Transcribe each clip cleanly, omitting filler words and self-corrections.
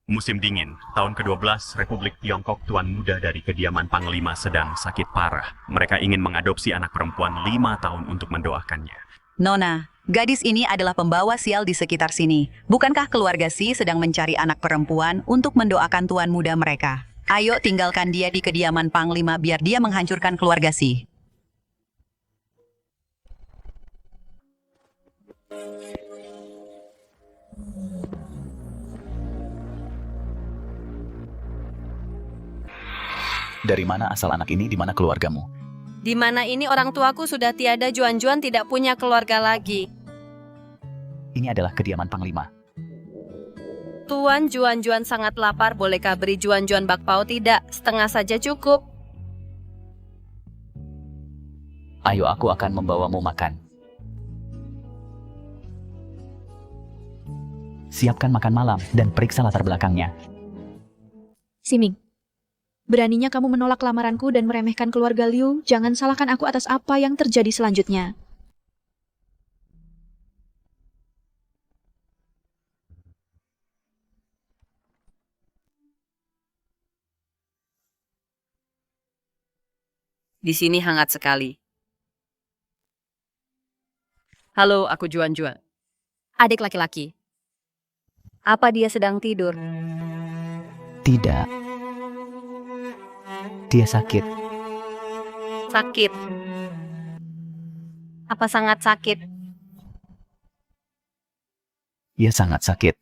Musim dingin, tahun ke-12, Republik Tiongkok tuan muda dari kediaman Panglima sedang sakit parah. Mereka ingin mengadopsi anak perempuan 5 tahun untuk mendoakannya. Nona, gadis ini adalah pembawa sial di sekitar sini. Bukankah keluarga Si sedang mencari anak perempuan untuk mendoakan tuan muda mereka? Ayo tinggalkan dia di kediaman Panglima biar dia menghancurkan keluarga Si. Dari mana asal anak ini, di mana keluargamu? Di mana ini orang tuaku sudah tiada, Juan-Juan tidak punya keluarga lagi. Ini adalah kediaman Panglima. Tuan, Juan-Juan sangat lapar, bolehkah beri Juan-Juan bakpao? Tidak, setengah saja cukup. Ayo, aku akan membawamu makan. Siapkan makan malam dan periksa latar belakangnya. Siming, beraninya kamu menolak lamaranku dan meremehkan keluarga Liu. Jangan salahkan aku atas apa yang terjadi selanjutnya. Di sini hangat sekali. Halo, aku Juan-Juan. Adik laki-laki. Apa dia sedang tidur? Tidak. Dia sakit. Sakit. Apa sangat sakit? Ia sangat sakit.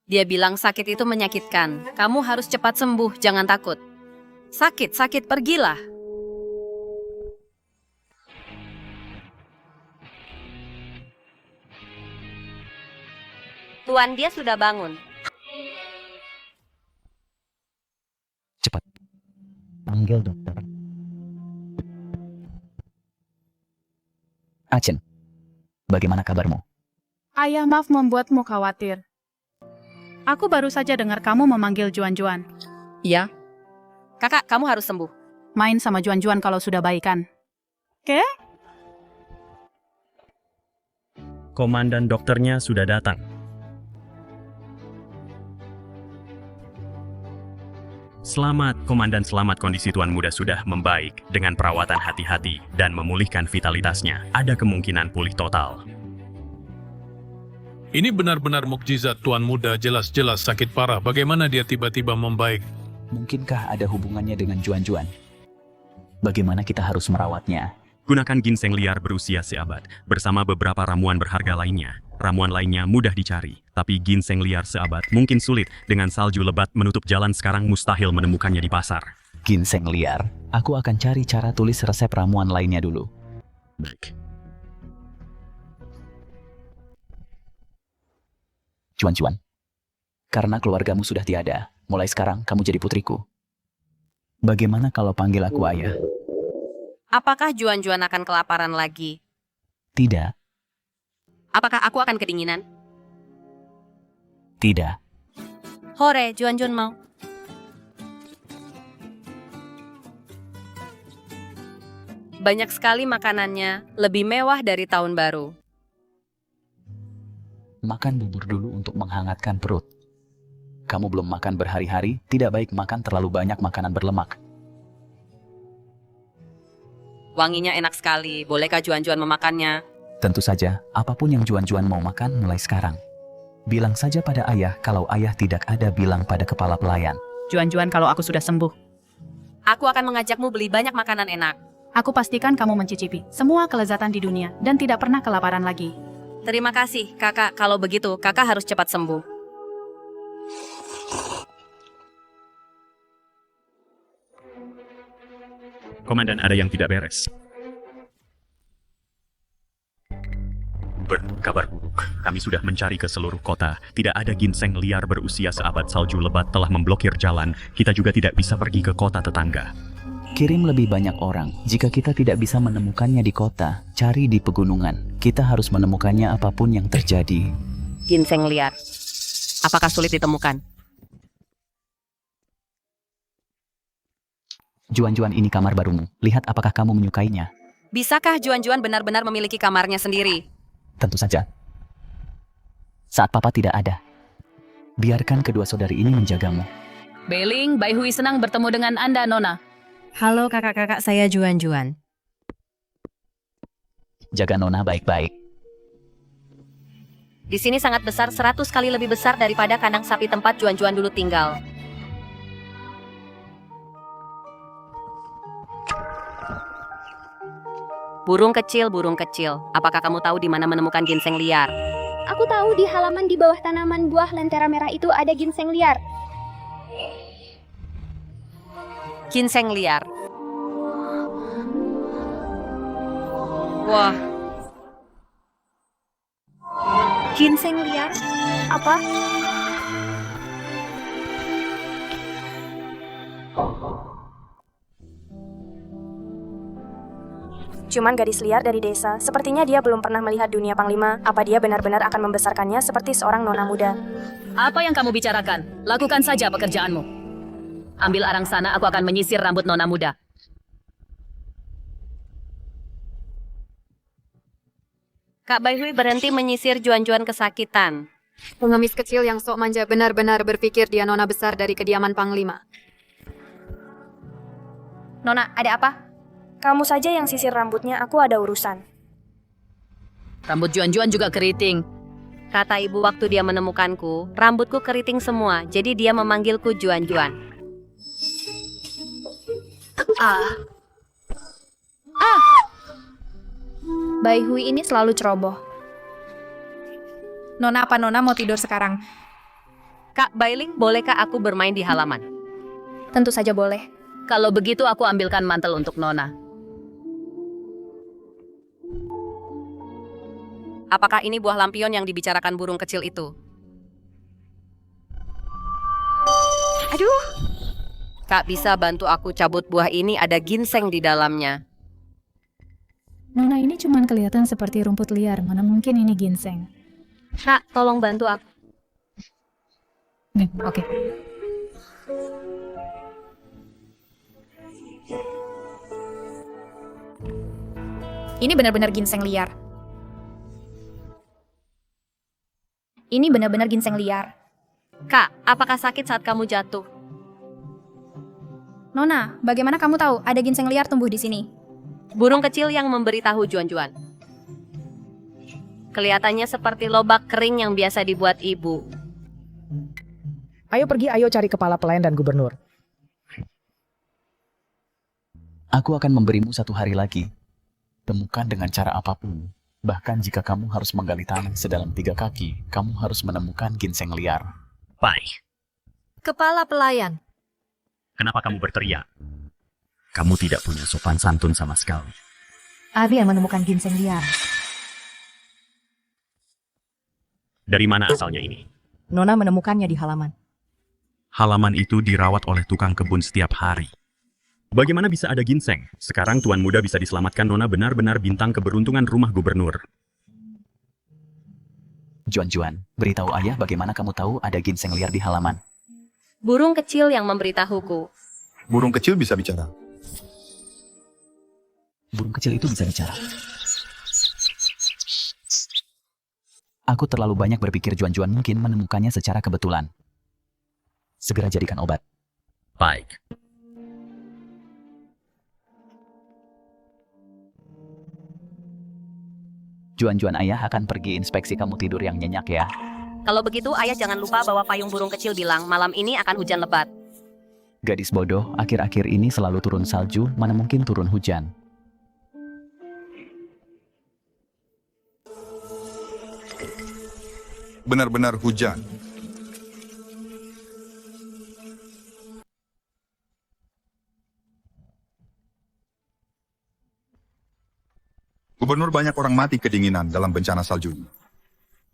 Dia bilang sakit itu menyakitkan. Kamu harus cepat sembuh, jangan takut. Sakit, pergilah. Tuan, dia sudah bangun. Cepat. Panggil dokter. Achen, bagaimana kabarmu? Ayah, maaf membuatmu khawatir. Aku baru saja dengar kamu memanggil Juan-Juan. Iya. Kakak, kamu harus sembuh. Main sama Juan-Juan kalau sudah baikan. Oke? Komandan dokternya sudah datang. Selamat, Komandan, selamat, kondisi Tuan Muda sudah membaik. Dengan perawatan hati-hati dan memulihkan vitalitasnya, ada kemungkinan pulih total. Ini benar-benar mukjizat. Tuan Muda jelas-jelas sakit parah. Bagaimana dia tiba-tiba membaik? Mungkinkah ada hubungannya dengan Juan-Juan? Bagaimana kita harus merawatnya? Gunakan ginseng liar berusia seabad, bersama beberapa ramuan berharga lainnya. Ramuan lainnya mudah dicari, tapi ginseng liar seabad mungkin sulit. Dengan salju lebat menutup jalan sekarang mustahil menemukannya di pasar. Ginseng liar? Aku akan cari cara tulis resep ramuan lainnya dulu. Baik. Juan-Juan, karena keluargamu sudah tiada, mulai sekarang kamu jadi putriku. Bagaimana kalau panggil aku ayah? Apakah Juan-Juan akan kelaparan lagi? Tidak, Apakah aku akan kedinginan? tidak. Hore, Juan-Juan mau. Banyak sekali makanannya, lebih mewah dari tahun baru. Makan bubur dulu untuk menghangatkan perut. Kamu belum makan berhari-hari, tidak baik makan terlalu banyak makanan berlemak. Wanginya enak sekali, bolehkah Juan-Juan memakannya? Tentu saja, apapun yang Juan-Juan mau makan mulai sekarang. Bilang saja pada ayah, kalau ayah tidak ada bilang pada kepala pelayan. Juan-Juan, kalau aku sudah sembuh, Aku akan mengajakmu beli banyak makanan enak. aku pastikan kamu mencicipi semua kelezatan di dunia dan tidak pernah kelaparan lagi. Terima kasih, kakak. Kalau begitu, kakak harus cepat sembuh. Komandan, ada yang tidak beres. Kabar buruk. Kami sudah mencari ke seluruh kota. Tidak ada ginseng liar berusia seabad. Salju lebat telah memblokir jalan. Kita juga tidak bisa pergi ke kota tetangga. Kirim lebih banyak orang. Jika kita tidak bisa menemukannya di kota, cari di pegunungan. Kita harus menemukannya apapun yang terjadi. Ginseng liar. Apakah sulit ditemukan? Juan-Juan, ini kamar barumu. Lihat apakah kamu menyukainya. Bisakah Juan-Juan benar-benar memiliki kamarnya sendiri? Tentu saja. Saat papa tidak ada. Biarkan kedua saudari ini menjagamu. Bailing, Bai Hui senang bertemu dengan Anda, Nona. Halo kakak-kakak, saya Juan-Juan. Jaga Nona baik-baik. Di sini sangat besar, 100 kali lebih besar daripada kandang sapi tempat Juan-Juan dulu tinggal. Burung kecil, apakah kamu tahu di mana menemukan ginseng liar? Aku tahu di halaman di bawah tanaman buah lentera merah itu ada ginseng liar. Ginseng liar. Wah. Ginseng liar? Apa? Cuman gadis liar dari desa, sepertinya dia belum pernah melihat dunia Panglima. Apa dia benar-benar akan membesarkannya seperti seorang nona muda? Apa yang kamu bicarakan? Lakukan saja pekerjaanmu. Ambil arang sana, aku akan menyisir rambut Nona muda. Kak Bai Hui berhenti menyisir Juan-Juan kesakitan. Pengemis kecil yang sok manja benar-benar berpikir dia nona besar dari kediaman Panglima. Nona, ada apa? Kamu saja yang sisir rambutnya, aku ada urusan. Rambut Juan-Juan juga keriting. Kata ibu waktu dia menemukanku, rambutku keriting semua, jadi dia memanggilku Juan-Juan. Bai Hui ini selalu ceroboh. Nona, apa Nona mau tidur sekarang? Kak Bailing, bolehkah aku bermain di halaman? Tentu saja boleh. Kalau begitu aku ambilkan mantel untuk Nona. Apakah ini buah lampion yang dibicarakan burung kecil itu? Aduh, Kak, bisa bantu aku cabut buah ini, ada ginseng di dalamnya. Nona, ini cuma kelihatan seperti rumput liar, mana mungkin ini ginseng. Kak, tolong bantu aku. Oke. ini benar-benar ginseng liar. Ini benar-benar ginseng liar. Kak, apakah sakit saat kamu jatuh? Nona, bagaimana kamu tahu ada ginseng liar tumbuh di sini? Burung kecil yang memberitahu Juan-Juan. Kelihatannya seperti lobak kering yang biasa dibuat ibu. Ayo pergi, ayo cari kepala pelayan dan gubernur. Aku akan memberimu 1 hari lagi. Temukan dengan cara apapun. Bahkan jika kamu harus menggali tanah sedalam 3 kaki, kamu harus menemukan ginseng liar. Baik. Kepala pelayan. Kenapa kamu berteriak? Kamu tidak punya sopan santun sama sekali. Abi yang menemukan ginseng liar. Dari mana asalnya ini? Nona menemukannya di halaman. Halaman itu dirawat oleh tukang kebun setiap hari. Bagaimana bisa ada ginseng? Sekarang Tuan Muda bisa diselamatkan. Nona benar-benar bintang keberuntungan rumah gubernur. Juan-Juan, beritahu ayah bagaimana kamu tahu ada ginseng liar di halaman. Burung kecil yang memberitahuku. Burung kecil bisa bicara. Burung kecil itu bisa bicara. Aku terlalu banyak berpikir Juan-Juan mungkin menemukannya secara kebetulan. Segera jadikan obat. Baik. Juan-Juan, ayah akan pergi inspeksi kamu tidur yang nyenyak ya. Kalau begitu, ayah jangan lupa bawa payung. Burung kecil bilang malam ini akan hujan lebat. Gadis bodoh, akhir-akhir ini selalu turun salju, mana mungkin turun hujan. Benar-benar hujan. Gubernur, banyak orang mati kedinginan dalam bencana salju ini.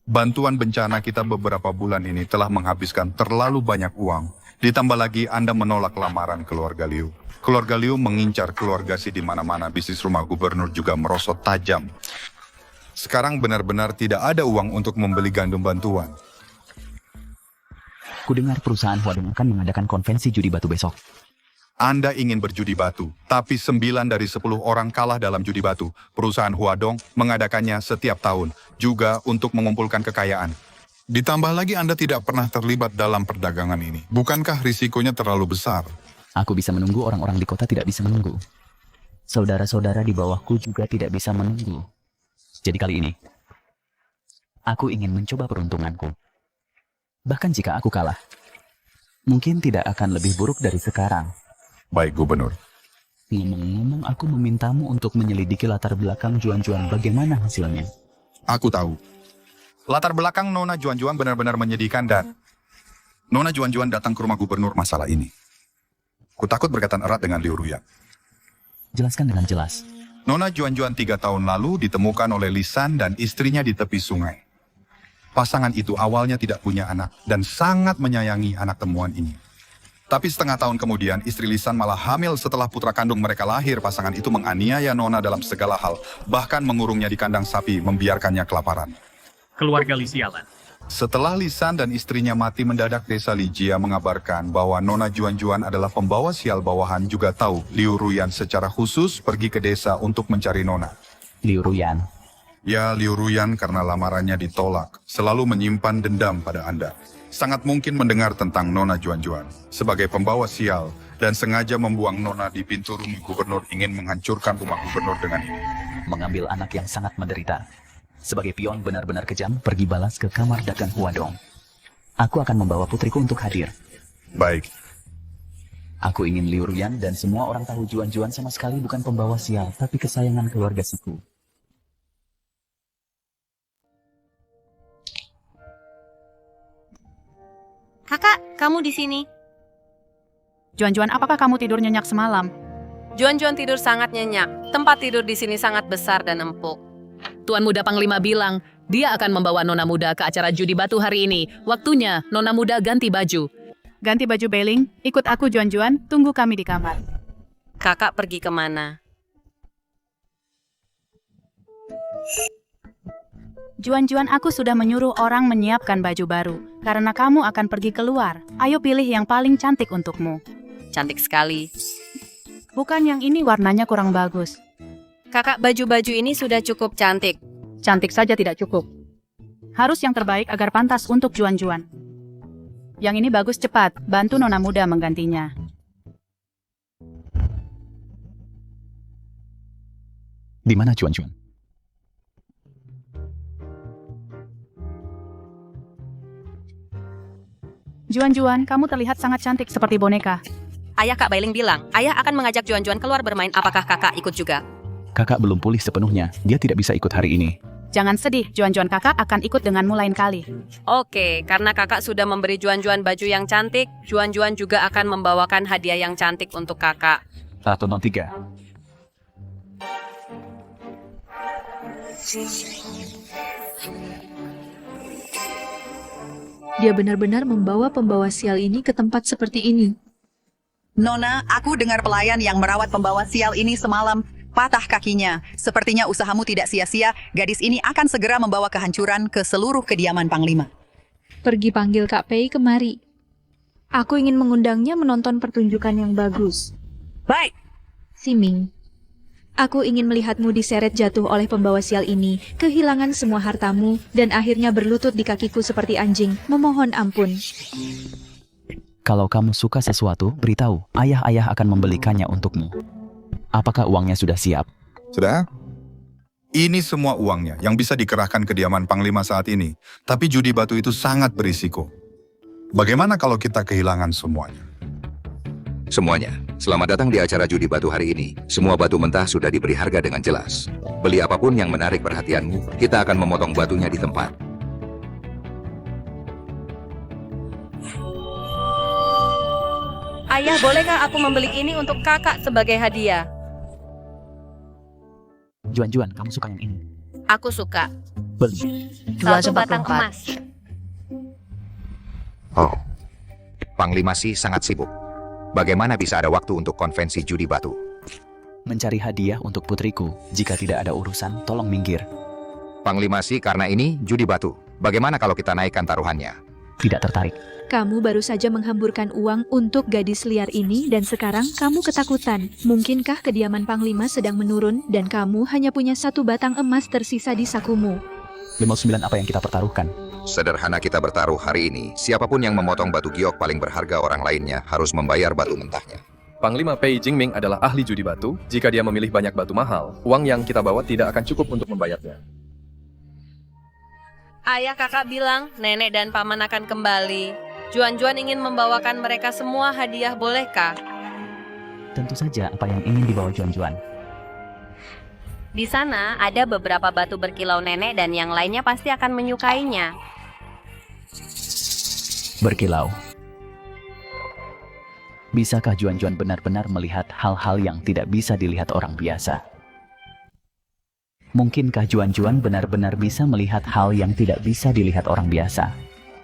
Bantuan bencana kita beberapa bulan ini telah menghabiskan terlalu banyak uang. Ditambah lagi Anda menolak lamaran keluarga Liu. Keluarga Liu mengincar keluarga Si di mana-mana. Bisnis rumah gubernur juga merosot tajam. Sekarang benar-benar tidak ada uang untuk membeli gandum bantuan. Kudengar perusahaan Huadong akan mengadakan konvensi judi batu besok. Anda ingin berjudi batu, tapi 9 dari 10 orang kalah dalam judi batu. Perusahaan Huadong mengadakannya setiap tahun, juga untuk mengumpulkan kekayaan. Ditambah lagi Anda tidak pernah terlibat dalam perdagangan ini. Bukankah risikonya terlalu besar? Aku bisa menunggu, orang-orang di kota tidak bisa menunggu. Saudara-saudara di bawahku juga tidak bisa menunggu. Jadi kali ini, aku ingin mencoba peruntunganku. Bahkan jika aku kalah, mungkin tidak akan lebih buruk dari sekarang. Baik, Gubernur. Ngomong-ngomong, aku memintamu untuk menyelidiki latar belakang Juan-Juan. Bagaimana hasilnya? Aku tahu. Latar belakang Nona Juan-Juan benar-benar menyedihkan dan Nona Juan-Juan datang ke rumah gubernur masalah ini. Kutakut berkaitan erat dengan Liu Ruyan. Jelaskan dengan jelas. Nona Juan-Juan 3 tahun lalu ditemukan oleh Lisan dan istrinya di tepi sungai. Pasangan itu awalnya tidak punya anak dan sangat menyayangi anak temuan ini. Tapi setengah tahun kemudian istri Lisan malah hamil setelah putra kandung mereka lahir. Pasangan itu menganiaya Nona dalam segala hal, bahkan mengurungnya di kandang sapi, membiarkannya kelaparan. Keluarga Li sialan. Setelah Lisan dan istrinya mati mendadak, desa Lijia mengabarkan bahwa Nona Juan-Juan adalah pembawa sial bawahan. Juga tahu Liu Ruyan secara khusus pergi ke desa untuk mencari Nona. Liu Ruyan? Ya, Liu Ruyan karena lamarannya ditolak, selalu menyimpan dendam pada Anda. Sangat mungkin mendengar tentang Nona Juan-Juan sebagai pembawa sial dan sengaja membuang Nona di pintu rumah gubernur, ingin menghancurkan rumah gubernur dengan ini. Mengambil anak yang sangat menderita. Sebagai pion benar-benar kejam, pergi balas ke kamar dagang Huadong. Aku akan membawa putriku untuk hadir. Baik. Aku ingin Liu Ruyan dan semua orang tahu Juan-Juan sama sekali bukan pembawa sial, tapi kesayangan keluarga siku. Kakak, kamu di sini. Juan-Juan, apakah kamu tidur nyenyak semalam? Juan-Juan tidur sangat nyenyak. Tempat tidur di sini sangat besar dan empuk. Tuan Muda Panglima bilang, dia akan membawa Nona Muda ke acara judi batu hari ini. Waktunya Nona Muda ganti baju. Ganti baju, Beling. Ikut aku, Juan-Juan. Tunggu kami di kamar. Kakak pergi kemana? Juan-Juan, aku sudah menyuruh orang menyiapkan baju baru. Karena kamu akan pergi keluar. Ayo pilih yang paling cantik untukmu. Cantik sekali. Bukan yang ini, warnanya kurang bagus. Kakak, baju-baju ini sudah cukup cantik. Cantik saja tidak cukup. Harus yang terbaik agar pantas untuk Juan-Juan. Yang ini bagus, cepat. Bantu Nona Muda menggantinya. Di mana Juan-Juan? Juan-Juan, kamu terlihat sangat cantik seperti boneka. Ayah Kak Bailing bilang, ayah akan mengajak Juan-Juan keluar bermain. Apakah kakak ikut juga? Kakak belum pulih sepenuhnya. Dia tidak bisa ikut hari ini. Jangan sedih, Juan-Juan, kakak akan ikut denganmu lain kali. Oke, karena kakak sudah memberi Juan-Juan baju yang cantik, Juan-Juan juga akan membawakan hadiah yang cantik untuk kakak. Ratu Non 3. Dia benar-benar membawa pembawa sial ini ke tempat seperti ini. Nona, aku dengar pelayan yang merawat pembawa sial ini semalam patah kakinya. Sepertinya usahamu tidak sia-sia. Gadis ini akan segera membawa kehancuran ke seluruh kediaman Panglima. Pergi panggil Kak Pei kemari. Aku ingin mengundangnya menonton pertunjukan yang bagus. Baik. Siming, aku ingin melihatmu diseret jatuh oleh pembawa sial ini, kehilangan semua hartamu, dan akhirnya berlutut di kakiku seperti anjing, memohon ampun. Kalau kamu suka sesuatu, beritahu. Ayah-ayah akan membelikannya untukmu. Apakah uangnya sudah siap? Sudah? Ini semua uangnya yang bisa dikerahkan ke kediaman Panglima saat ini. Tapi judi batu itu sangat berisiko. Bagaimana kalau kita kehilangan semuanya? Semuanya. Selamat datang di acara judi batu hari ini. Semua batu mentah sudah diberi harga dengan jelas. Beli apapun yang menarik perhatianmu, kita akan memotong batunya di tempat. Ayah, bolehkah aku membeli ini untuk kakak sebagai hadiah? Juan-Juan, kamu suka yang ini? Aku suka. Beli. 1 batang emas. Oh, Panglima Si sangat sibuk. Bagaimana bisa ada waktu untuk konvensi judi batu? Mencari hadiah untuk putriku. Jika tidak ada urusan, tolong minggir. Panglima Si, karena ini judi batu. Bagaimana kalau kita naikkan taruhannya? Tidak tertarik. Kamu baru saja menghamburkan uang untuk gadis liar ini dan sekarang kamu ketakutan. Mungkinkah kediaman Panglima sedang menurun dan kamu hanya punya 1 batang emas tersisa di sakumu? 59 apa yang kita pertaruhkan? Sederhana kita bertaruh hari ini, siapapun yang memotong batu giok paling berharga orang lainnya harus membayar batu mentahnya. Panglima Pei Jingming adalah ahli judi batu. Jika dia memilih banyak batu mahal, uang yang kita bawa tidak akan cukup untuk membayarnya. Ayah kakak bilang nenek dan paman akan kembali. Juan-Juan ingin membawakan mereka semua hadiah, bolehkah? Tentu saja apa yang ingin dibawa Juan-Juan. Di sana ada beberapa batu berkilau nenek dan yang lainnya pasti akan menyukainya. Berkilau. Bisakah Juan-Juan benar-benar melihat hal-hal yang tidak bisa dilihat orang biasa? Mungkinkah Juan-Juan benar-benar bisa melihat hal yang tidak bisa dilihat orang biasa?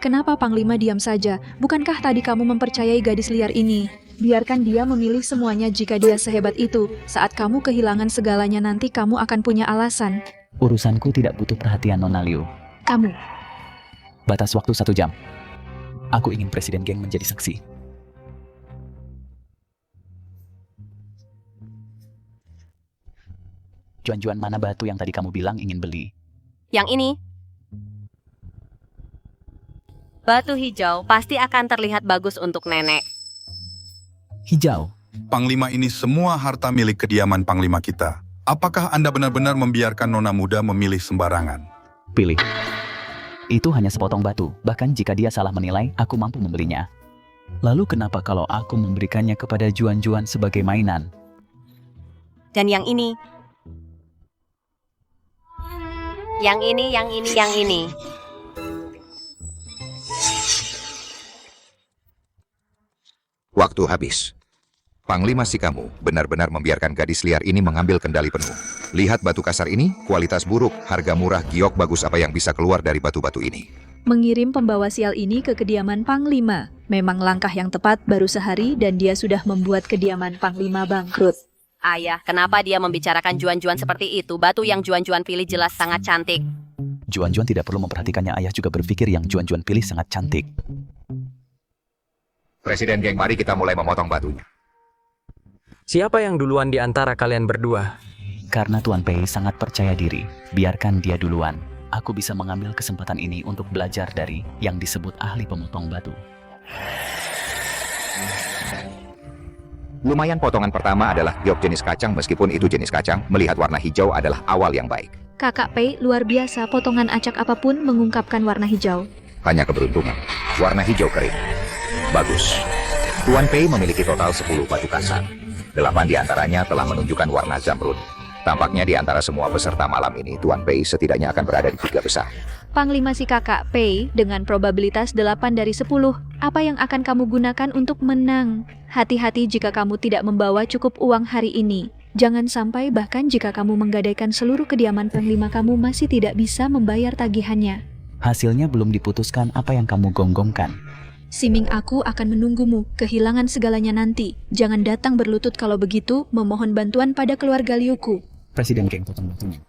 Kenapa Panglima diam saja? Bukankah tadi kamu mempercayai gadis liar ini? Biarkan dia memilih semuanya jika dia sehebat itu. Saat kamu kehilangan segalanya nanti kamu akan punya alasan. Urusanku tidak butuh perhatian Nona Liu. Kamu. Batas waktu 1 jam. Aku ingin Presiden Geng menjadi saksi. Juan-Juan, mana batu yang tadi kamu bilang ingin beli? Yang ini. Batu hijau pasti akan terlihat bagus untuk nenek. Hijau. Panglima, ini semua harta milik kediaman Panglima kita. Apakah Anda benar-benar membiarkan nona muda memilih sembarangan? Pilih. Itu hanya sepotong batu, bahkan jika dia salah menilai, aku mampu membelinya. Lalu kenapa kalau aku memberikannya kepada Juan-Juan sebagai mainan? Dan yang ini. Yang ini, yang ini, yang ini. Waktu habis. Panglima si kamu benar-benar membiarkan gadis liar ini mengambil kendali penuh. Lihat batu kasar ini, kualitas buruk, harga murah, giok bagus apa yang bisa keluar dari batu-batu ini. Mengirim pembawa sial ini ke kediaman Panglima. Memang langkah yang tepat, baru sehari dan dia sudah membuat kediaman Panglima bangkrut. Ayah, kenapa dia membicarakan Juan-Juan seperti itu? Batu yang Juan-Juan pilih jelas sangat cantik. Juan-Juan tidak perlu memperhatikannya, ayah juga berpikir yang Juan-Juan pilih sangat cantik. Presiden Geng, mari kita mulai memotong batunya. Siapa yang duluan di antara kalian berdua? Karena Tuan Pei sangat percaya diri, biarkan dia duluan. Aku bisa mengambil kesempatan ini untuk belajar dari yang disebut ahli pemotong batu. Lumayan, potongan pertama adalah giok jenis kacang. Meskipun itu jenis kacang, melihat warna hijau adalah awal yang baik. Kakak Pei luar biasa, potongan acak apapun mengungkapkan warna hijau. Hanya keberuntungan. Warna hijau kering. Bagus. Tuan Pei memiliki total 10 batu kasar. 8 di antaranya telah menunjukkan warna zamrud. Tampaknya di antara semua peserta malam ini, Tuan Pei setidaknya akan berada di 3 besar. Panglima si kakak Pei dengan probabilitas 8 dari 10. Apa yang akan kamu gunakan untuk menang? Hati-hati jika kamu tidak membawa cukup uang hari ini. Jangan sampai bahkan jika kamu menggadaikan seluruh kediaman Panglima kamu masih tidak bisa membayar tagihannya. Hasilnya belum diputuskan apa yang kamu gonggongkan. Siming, aku akan menunggumu, kehilangan segalanya nanti. Jangan datang berlutut kalau begitu, memohon bantuan pada keluarga Liuku. Presiden Geng potong batunya.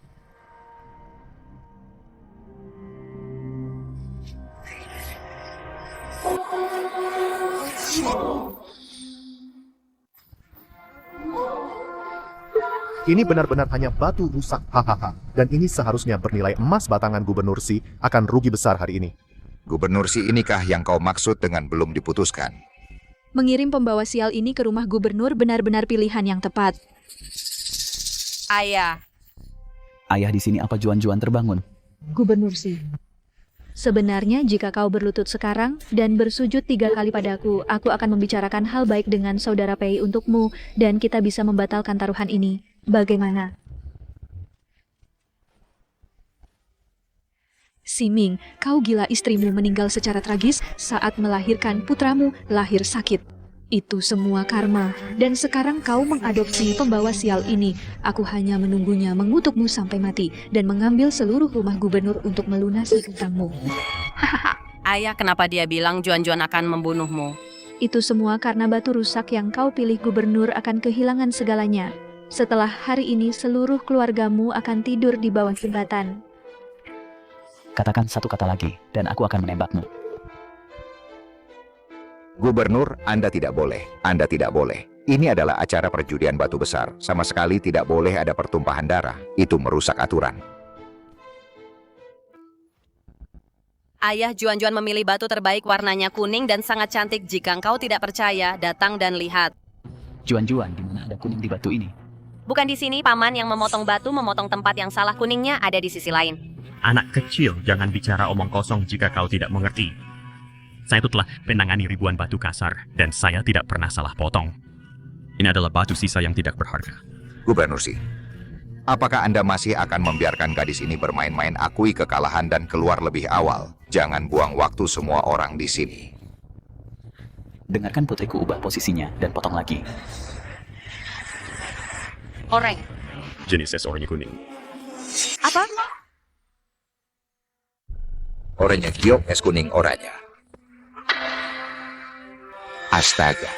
Ini benar-benar hanya batu rusak, hahaha. Dan ini seharusnya bernilai emas. Batangan Gubernur Si akan rugi besar hari ini. Gubernur Si inikah yang kau maksud dengan belum diputuskan? Mengirim pembawa sial ini ke rumah gubernur benar-benar pilihan yang tepat. Ayah. Ayah di sini apa Juan-Juan terbangun? Gubernur Si. Sebenarnya jika kau berlutut sekarang dan bersujud 3 kali padaku, aku akan membicarakan hal baik dengan saudara Pei untukmu dan kita bisa membatalkan taruhan ini. Bagaimana? Siming, kau gila, istrimu meninggal secara tragis saat melahirkan putramu, lahir sakit. Itu semua karma, dan sekarang kau mengadopsi pembawa sial ini. Aku hanya menunggunya mengutukmu sampai mati, dan mengambil seluruh rumah gubernur untuk melunasi hutangmu. Ayah, kenapa dia bilang Juan-Juan akan membunuhmu? Itu semua karena batu rusak yang kau pilih gubernur akan kehilangan segalanya. Setelah hari ini seluruh keluargamu akan tidur di bawah jembatan. Katakan satu kata lagi, dan aku akan menembakmu. Gubernur, Anda tidak boleh. Anda tidak boleh. Ini adalah acara perjudian batu besar. Sama sekali tidak boleh ada pertumpahan darah. Itu merusak aturan. Ayah Juan-Juan memilih batu terbaik warnanya kuning dan sangat cantik. Jika engkau tidak percaya, datang dan lihat. Juan-Juan, di mana ada kuning di batu ini? Bukan di sini, Paman. Yang memotong batu memotong tempat yang salah. Kuningnya ada di sisi lain. Anak kecil, jangan bicara omong kosong jika kau tidak mengerti. Saya itu telah menangani ribuan batu kasar, dan saya tidak pernah salah potong. Ini adalah batu sisa yang tidak berharga. Gubernur Si, apakah Anda masih akan membiarkan gadis ini bermain-main? Akui kekalahan dan keluar lebih awal. Jangan buang waktu semua orang di sini. Dengarkan putriku ubah posisinya dan potong lagi. Oranye. Jenis es oranye kuning. Apa? Oranye giok es kuning oranye. Astaga.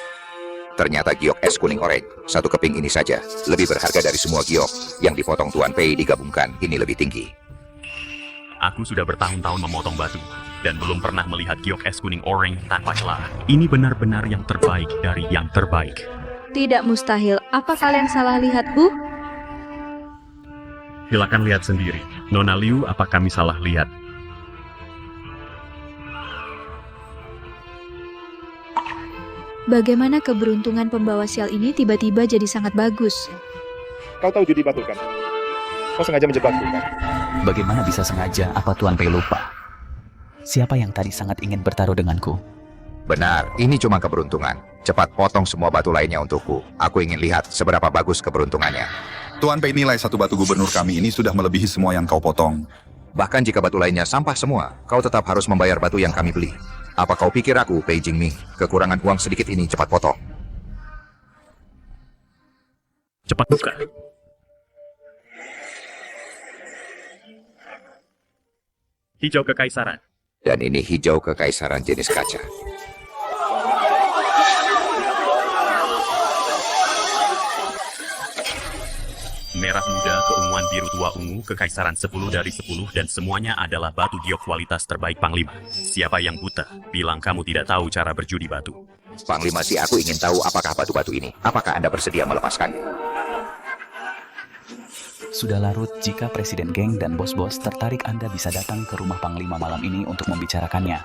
Ternyata giok es kuning oranye. Satu keping ini saja lebih berharga dari semua giok yang dipotong Tuan Pei digabungkan. Ini lebih tinggi. Aku sudah bertahun-tahun memotong batu, dan belum pernah melihat giok es kuning oranye tanpa celah. Ini benar-benar yang terbaik dari yang terbaik. Tidak mustahil. Apa kalian salah lihat, Bu? Silakan lihat sendiri. Nona Liu, apa kami salah lihat? Bagaimana keberuntungan pembawa sial ini tiba-tiba jadi sangat bagus? Kau tahu judi batu kan? Kau sengaja menjebakku kan? Bagaimana bisa sengaja? Apa Tuan Pei lupa? Siapa yang tadi sangat ingin bertaruh denganku? Benar, ini cuma keberuntungan. Cepat potong semua batu lainnya untukku. Aku ingin lihat seberapa bagus keberuntungannya. Tuan Pei, nilai satu batu gubernur kami ini sudah melebihi semua yang kau potong. Bahkan jika batu lainnya sampah semua, kau tetap harus membayar batu yang kami beli. Apa kau pikir aku, Pei Jingming, kekurangan uang sedikit ini cepat potong? Cepat buka. Hijau kekaisaran. Dan ini hijau kekaisaran jenis kaca. Merah muda, keunguan, biru tua, ungu, kekaisaran 10 dari 10, dan semuanya adalah batu giok kualitas terbaik Panglima. Siapa yang buta? Bilang kamu tidak tahu cara berjudi batu. Panglima Si, aku ingin tahu apakah batu-batu ini. Apakah Anda bersedia melepaskannya? Sudah larut, jika Presiden Geng dan bos-bos tertarik, Anda bisa datang ke rumah Panglima malam ini untuk membicarakannya.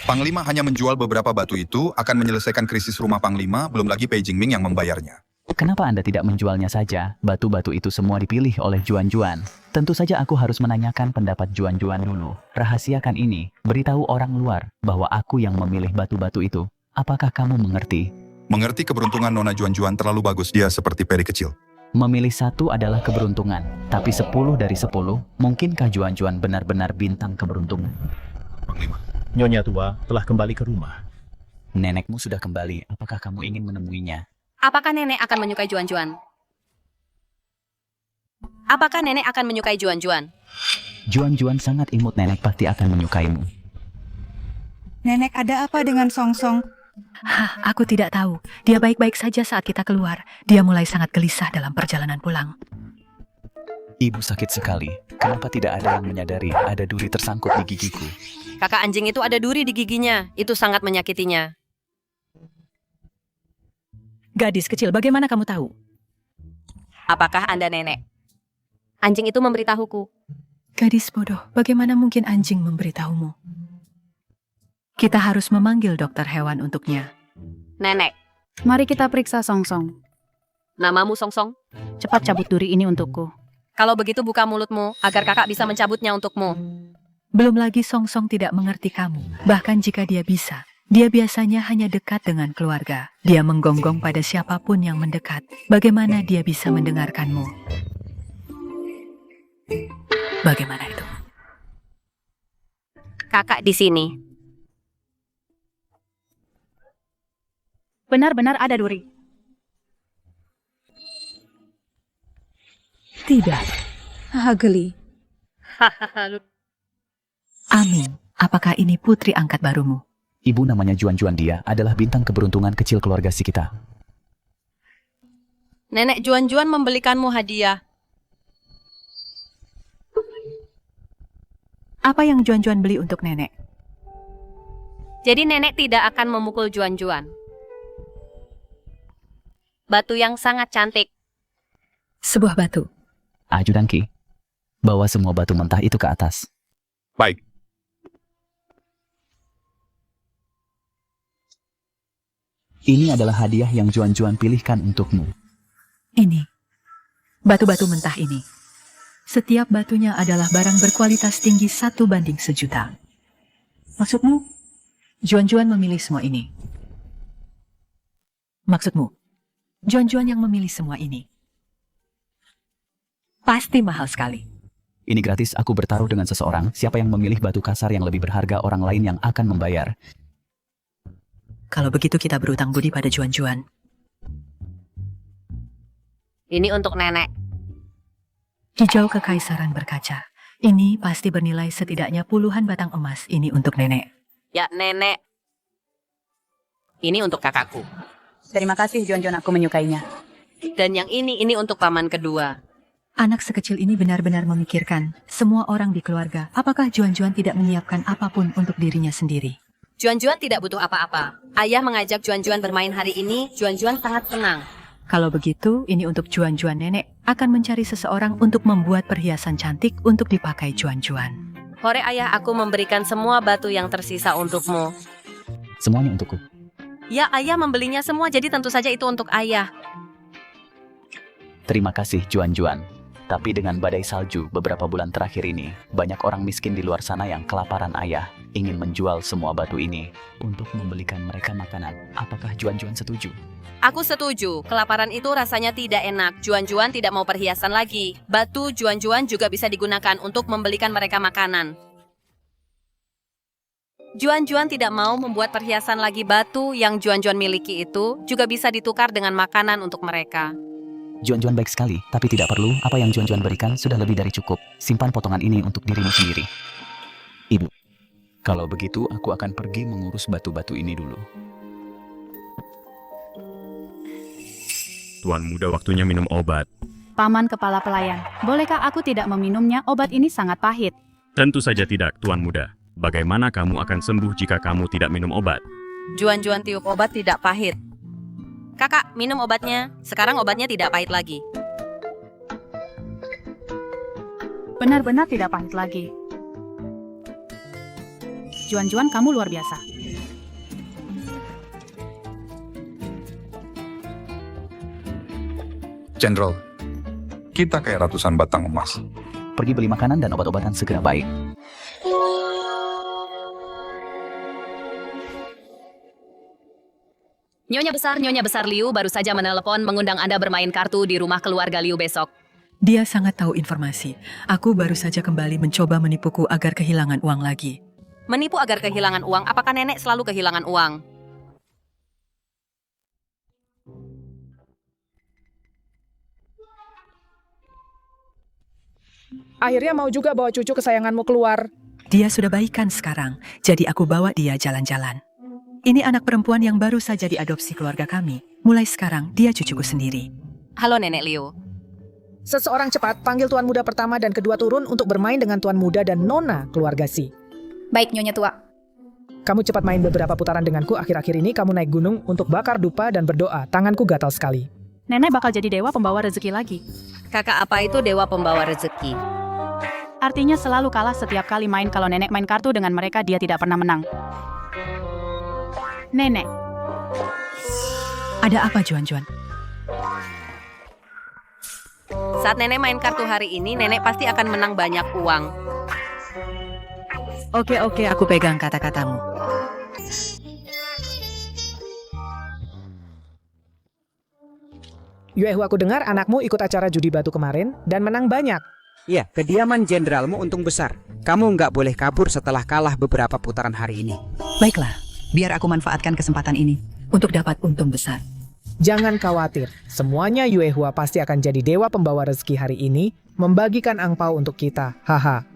Panglima hanya menjual beberapa batu itu akan menyelesaikan krisis rumah Panglima, belum lagi Pei Jingming yang membayarnya. Kenapa Anda tidak menjualnya saja? Batu-batu itu semua dipilih oleh Juan-Juan. Tentu saja aku harus menanyakan pendapat Juan-Juan dulu. Rahasiakan ini, beritahu orang luar bahwa aku yang memilih batu-batu itu. Apakah kamu mengerti? Mengerti keberuntungan Nona Juan-Juan terlalu bagus, dia seperti peri kecil. Memilih satu adalah keberuntungan, tapi 10 dari 10, mungkinkah Juan-Juan benar-benar bintang keberuntungan? Panglima. Nyonya tua telah kembali ke rumah. Nenekmu sudah kembali, apakah kamu ingin menemuinya? Apakah nenek akan menyukai Juan-Juan? Apakah nenek akan menyukai Juan-Juan? Juan-Juan sangat imut, nenek pasti akan menyukaimu. Nenek, ada apa dengan Song-Song? Aku tidak tahu. Dia baik-baik saja saat kita keluar. Dia mulai sangat gelisah dalam perjalanan pulang. Ibu sakit sekali. Kenapa tidak ada yang menyadari ada duri tersangkut di gigiku? Kakak anjing itu ada duri di giginya. Itu sangat menyakitinya. Gadis kecil, bagaimana kamu tahu? Apakah Anda nenek? Anjing itu memberitahuku. Gadis bodoh, bagaimana mungkin anjing memberitahumu? Kita harus memanggil dokter hewan untuknya. Nenek. Mari kita periksa Song-Song. Namamu Song-Song? Cepat cabut duri ini untukku. Kalau begitu buka mulutmu, agar kakak bisa mencabutnya untukmu. Belum lagi Song-Song tidak mengerti kamu. Bahkan jika dia bisa, dia biasanya hanya dekat dengan keluarga. Dia menggonggong pada siapapun yang mendekat. Bagaimana dia bisa mendengarkanmu? Bagaimana itu? Kakak di sini. Benar-benar ada duri. Tidak. Geli. Amin. Apakah ini putri angkat barumu? Ibu namanya Juan-Juan, dia adalah bintang keberuntungan kecil keluarga si kita. Nenek Juan-Juan membelikanmu hadiah. Apa yang Juan-Juan beli untuk nenek? Jadi nenek tidak akan memukul Juan-Juan. Batu yang sangat cantik. Sebuah batu. Ajudan Ki, bawa semua batu mentah itu ke atas. Baik. Ini adalah hadiah yang Juan-Juan pilihkan untukmu. Ini. Batu-batu mentah ini. Setiap batunya adalah barang berkualitas tinggi 1:1.000.000. Maksudmu, Juan-Juan memilih semua ini? Maksudmu, Juan-Juan yang memilih semua ini? Pasti mahal sekali. Ini gratis, aku bertaruh dengan seseorang. Siapa yang memilih batu kasar yang lebih berharga, orang lain yang akan membayar. Kalau begitu kita berutang budi pada Juan-Juan. Ini untuk nenek. Hijau kekaisaran berkaca. Ini pasti bernilai setidaknya puluhan batang emas. Ini untuk nenek. Ya, nenek. Ini untuk kakakku. Terima kasih, Juan-Juan, aku menyukainya. Dan yang ini untuk paman kedua. Anak sekecil ini benar-benar memikirkan semua orang di keluarga. Apakah Juan-Juan tidak menyiapkan apapun untuk dirinya sendiri? Juan-Juan tidak butuh apa-apa. Ayah mengajak Juan-Juan bermain hari ini. Juan-Juan sangat senang. Kalau begitu, ini untuk Juan-Juan nenek akan mencari seseorang untuk membuat perhiasan cantik untuk dipakai Juan-Juan. Hore ayah, aku memberikan semua batu yang tersisa untukmu. Semuanya untukku. Ya, ayah membelinya semua, jadi tentu saja itu untuk ayah. Terima kasih Juan-Juan. Tapi dengan badai salju beberapa bulan terakhir ini, banyak orang miskin di luar sana yang kelaparan ayah, ingin menjual semua batu ini untuk membelikan mereka makanan. Apakah Juan-Juan setuju? Aku setuju, kelaparan itu rasanya tidak enak. Juan-Juan tidak mau perhiasan lagi. Batu Juan-Juan juga bisa digunakan untuk membelikan mereka makanan. Juan-Juan tidak mau membuat perhiasan lagi. Batu yang Juan-Juan miliki itu juga bisa ditukar dengan makanan untuk mereka. Juan-Juan baik sekali, tapi tidak perlu. Apa yang Juan-Juan berikan sudah lebih dari cukup. Simpan potongan ini untuk dirimu sendiri. Ibu, kalau begitu aku akan pergi mengurus batu-batu ini dulu. Tuan muda, waktunya minum obat. Paman kepala pelayan, bolehkah aku tidak meminumnya? Obat ini sangat pahit. Tentu saja tidak, Tuan muda. Bagaimana kamu akan sembuh jika kamu tidak minum obat? Juan-Juan tiup obat tidak pahit. Kakak, minum obatnya. Sekarang obatnya tidak pahit lagi. Benar-benar tidak pahit lagi. Juan-Juan, kamu luar biasa. Jenderal, kita kayak ratusan batang emas. Pergi beli makanan dan obat-obatan segera baik. Nyonya besar Liu baru saja menelepon mengundang Anda bermain kartu di rumah keluarga Liu besok. Dia sangat tahu informasi. Aku baru saja kembali mencoba menipuku agar kehilangan uang lagi. Menipu agar kehilangan uang? Apakah nenek selalu kehilangan uang? Akhirnya mau juga bawa cucu kesayanganmu keluar. Dia sudah baikan sekarang, jadi aku bawa dia jalan-jalan. Ini anak perempuan yang baru saja diadopsi keluarga kami. Mulai sekarang, dia cucuku sendiri. Halo Nenek Liu. Seseorang cepat panggil tuan muda pertama dan kedua turun untuk bermain dengan tuan muda dan nona keluarga Si. Baik, Nyonya tua. Kamu cepat main beberapa putaran denganku. Akhir-akhir ini kamu naik gunung untuk bakar dupa dan berdoa. Tanganku gatal sekali. Nenek bakal jadi dewa pembawa rezeki lagi. Kakak, apa itu dewa pembawa rezeki? Artinya selalu kalah setiap kali main. Kalau nenek main kartu dengan mereka, dia tidak pernah menang. Nenek. Ada apa, Juan-Juan? Saat nenek main kartu hari ini, nenek pasti akan menang banyak uang. Oke, aku pegang kata-katamu. Yuehu, aku dengar anakmu ikut acara judi batu kemarin dan menang banyak. Ya, kediaman jenderalmu untung besar. Kamu nggak boleh kabur setelah kalah beberapa putaran hari ini. Baiklah, biar aku manfaatkan kesempatan ini untuk dapat untung besar. Jangan khawatir, semuanya Yuehua pasti akan jadi dewa pembawa rezeki hari ini, membagikan angpau untuk kita. Haha.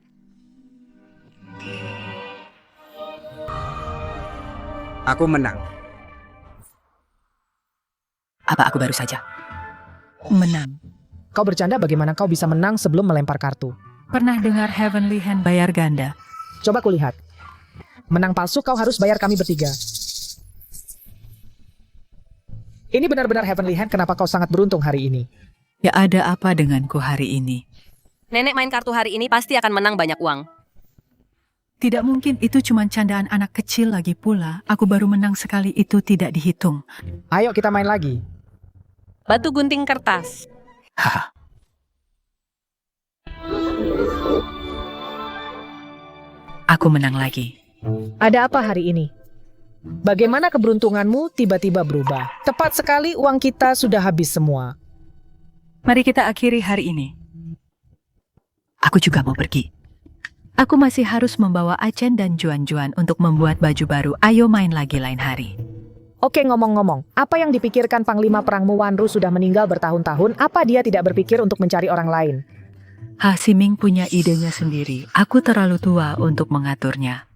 Aku menang. Apa aku baru saja menang? Kau bercanda, bagaimana kau bisa menang sebelum melempar kartu? Pernah dengar Heavenly Hand bayar ganda? Coba kulihat. Menang palsu, kau harus bayar kami bertiga. Ini benar-benar Heavenly Hand, kenapa kau sangat beruntung hari ini? Ya, ada apa denganku hari ini? Nenek main kartu hari ini pasti akan menang banyak uang. Tidak mungkin, itu cuma candaan anak kecil lagi pula. Aku baru menang sekali, itu tidak dihitung. Ayo kita main lagi. Batu gunting kertas. Aku menang lagi. Ada apa hari ini? Bagaimana keberuntunganmu tiba-tiba berubah? Tepat sekali, uang kita sudah habis semua. Mari kita akhiri hari ini. Aku juga mau pergi. Aku masih harus membawa Achen dan Juan-Juan untuk membuat baju baru. Ayo main lagi lain hari. Oke, ngomong-ngomong, apa yang dipikirkan Panglima Perangmu Wanru sudah meninggal bertahun-tahun? Apa dia tidak berpikir untuk mencari orang lain? Si Ming punya idenya sendiri. Aku terlalu tua untuk mengaturnya.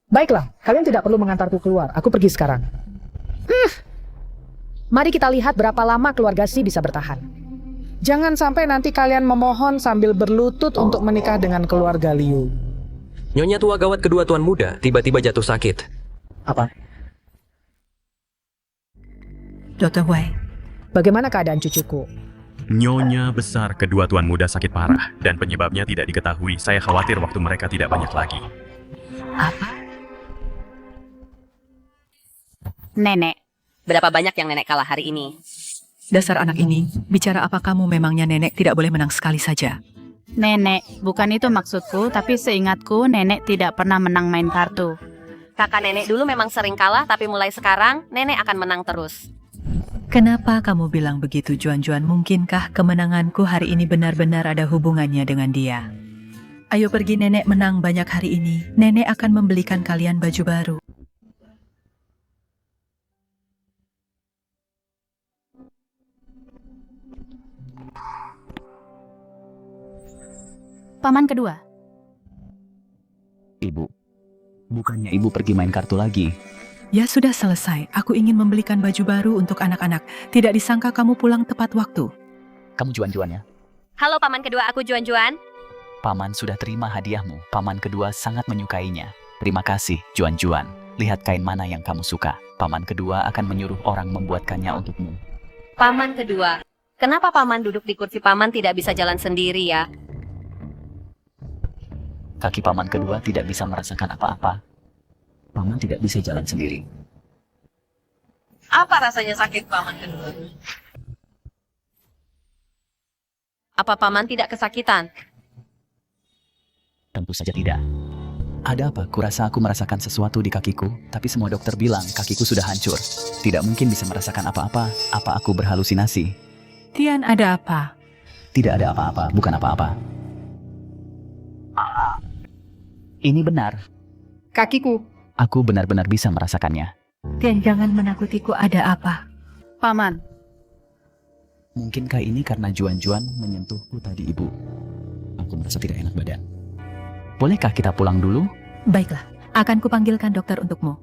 Baiklah, kalian tidak perlu mengantarku keluar. Aku pergi sekarang. Mari kita lihat berapa lama keluarga Si bisa bertahan. Jangan sampai nanti kalian memohon sambil berlutut untuk menikah dengan keluarga Liu. Nyonya tua gawat kedua tuan muda tiba-tiba jatuh sakit. Apa? Dr. Wei. Bagaimana keadaan cucuku? Nyonya besar kedua tuan muda sakit parah dan penyebabnya tidak diketahui. Saya khawatir waktu mereka tidak banyak lagi. Apa? Nenek. Berapa banyak yang nenek kalah hari ini? Dasar anak ini, bicara apa kamu, memangnya nenek tidak boleh menang sekali saja? Nenek, bukan itu maksudku, tapi seingatku nenek tidak pernah menang main kartu. Kakak nenek dulu memang sering kalah, tapi mulai sekarang nenek akan menang terus. Kenapa kamu bilang begitu, Juan-Juan? Mungkinkah kemenanganku hari ini benar-benar ada hubungannya dengan dia? Ayo pergi, nenek menang banyak hari ini. Nenek akan membelikan kalian baju baru. Paman kedua. Ibu, bukannya ibu pergi main kartu lagi? Ya sudah selesai, aku ingin membelikan baju baru untuk anak-anak. Tidak disangka kamu pulang tepat waktu. Kamu Juan-Juan ya? Halo paman kedua, aku Juan-Juan. Paman sudah terima hadiahmu. Paman kedua sangat menyukainya. Terima kasih, Juan-Juan. Lihat kain mana yang kamu suka. Paman kedua akan menyuruh orang membuatkannya untukmu. Paman kedua. Kenapa paman duduk di kursi paman tidak bisa jalan sendiri ya? Kaki paman kedua tidak bisa merasakan apa-apa. Paman tidak bisa jalan sendiri. Apa rasanya sakit paman kedua? Apa paman tidak kesakitan? Tentu saja tidak. Ada apa? Kurasa aku merasakan sesuatu di kakiku, tapi semua dokter bilang kakiku sudah hancur. Tidak mungkin bisa merasakan apa-apa. Apa aku berhalusinasi? Tian, ada apa? Tidak ada apa-apa, bukan apa-apa. Ini benar. Kakiku. Aku benar-benar bisa merasakannya. Tian, jangan menakutiku, ada apa? Paman. Mungkinkah ini karena Juan-Juan menyentuhku tadi, Ibu? Aku merasa tidak enak badan. Bolehkah kita pulang dulu? Baiklah, akan kupanggilkan dokter untukmu.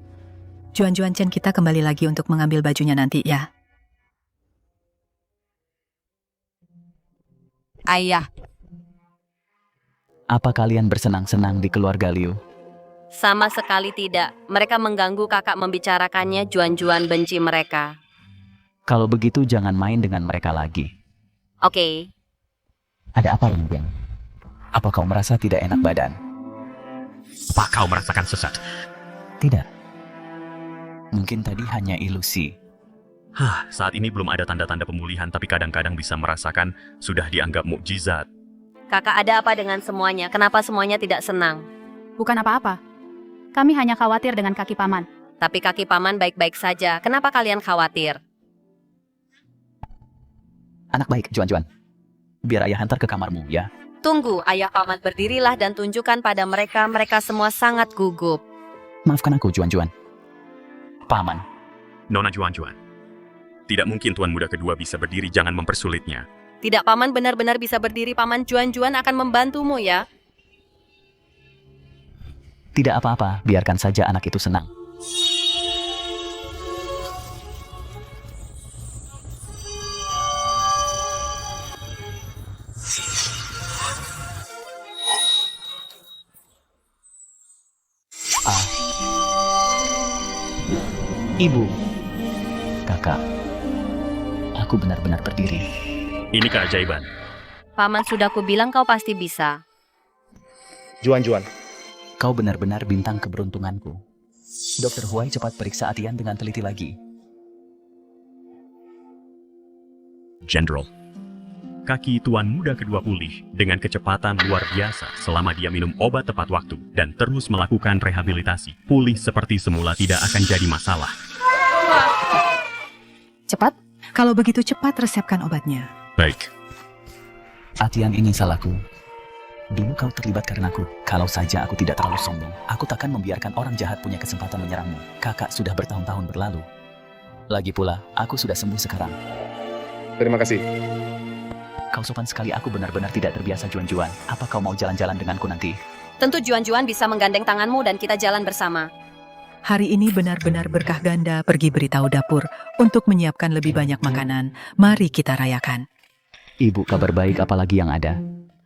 Juan-Juan Chen, kita kembali lagi untuk mengambil bajunya nanti ya. Ayah. Apa kalian bersenang-senang di keluarga Liu? Sama sekali tidak. Mereka mengganggu kakak membicarakannya, Juan-Juan benci mereka. Kalau begitu jangan main dengan mereka lagi. Oke. Ada apa, Rinjang? Apa kau merasa tidak enak badan? Apa kau merasakan sesat? Tidak. Mungkin tadi hanya ilusi. Saat ini belum ada tanda-tanda pemulihan, tapi kadang-kadang bisa merasakan sudah dianggap mukjizat. Kakak, ada apa dengan semuanya? Kenapa semuanya tidak senang? Bukan apa-apa. Kami hanya khawatir dengan kaki paman. Tapi kaki paman baik-baik saja. Kenapa kalian khawatir? Anak baik, Juan-Juan. Biar ayah hantar ke kamarmu, ya. Tunggu, ayah paman, berdirilah dan tunjukkan pada mereka. Mereka semua sangat gugup. Maafkan aku, Juan-Juan. Paman. Nona Juan-Juan. Tidak mungkin tuan muda kedua bisa berdiri, jangan mempersulitnya. Tidak, paman benar-benar bisa berdiri. Paman Juan-Juan akan membantumu ya. Tidak apa-apa, biarkan saja anak itu senang. Ibu. Kakak. Aku benar-benar berdiri. Ini keajaiban. Paman, sudah kubilang kau pasti bisa. Juan-Juan, Kau benar-benar bintang keberuntunganku. Dr. Huai cepat periksa Atian dengan teliti lagi. General. Kaki Tuan Muda kedua pulih dengan kecepatan luar biasa selama dia minum obat tepat waktu dan terus melakukan rehabilitasi. Pulih seperti semula tidak akan jadi masalah. Cepat? Kalau begitu cepat resepkan obatnya. Baik. Atian, ini salahku. Dulu kau terlibat karenaku. Kalau saja aku tidak terlalu sombong, aku takkan membiarkan orang jahat punya kesempatan menyerangmu. Kakak sudah bertahun-tahun berlalu. Lagi pula, aku sudah sembuh sekarang. Terima kasih. Kau sopan sekali, aku benar-benar tidak terbiasa Juan-Juan. Apa kau mau jalan-jalan denganku nanti? Tentu Juan-Juan bisa menggandeng tanganmu dan kita jalan bersama. Hari ini benar-benar berkah ganda pergi beritahu dapur untuk menyiapkan lebih banyak makanan. Mari kita rayakan. Ibu, kabar baik apalagi yang ada?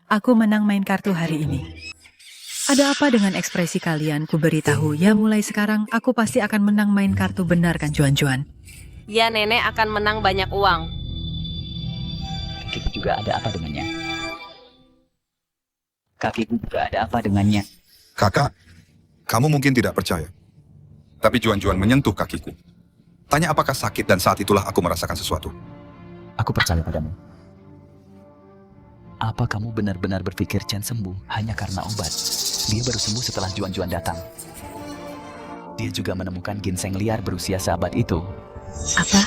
Aku menang main kartu hari ini. Ada apa dengan ekspresi kalian? Ku beritahu, ya mulai sekarang aku pasti akan menang main kartu, benar kan Juan-Juan? Ya, nenek akan menang banyak uang. Kakiku juga ada apa dengannya? Kakiku juga ada apa dengannya? Kakak, kamu mungkin tidak percaya. Tapi Juan-Juan menyentuh kakiku. Tanya apakah sakit dan saat itulah aku merasakan sesuatu. Aku percaya padamu. Apa kamu benar-benar berpikir Chen sembuh hanya karena obat? Dia baru sembuh setelah Juan-Juan datang. Dia juga menemukan ginseng liar berusia seabad itu. Apa?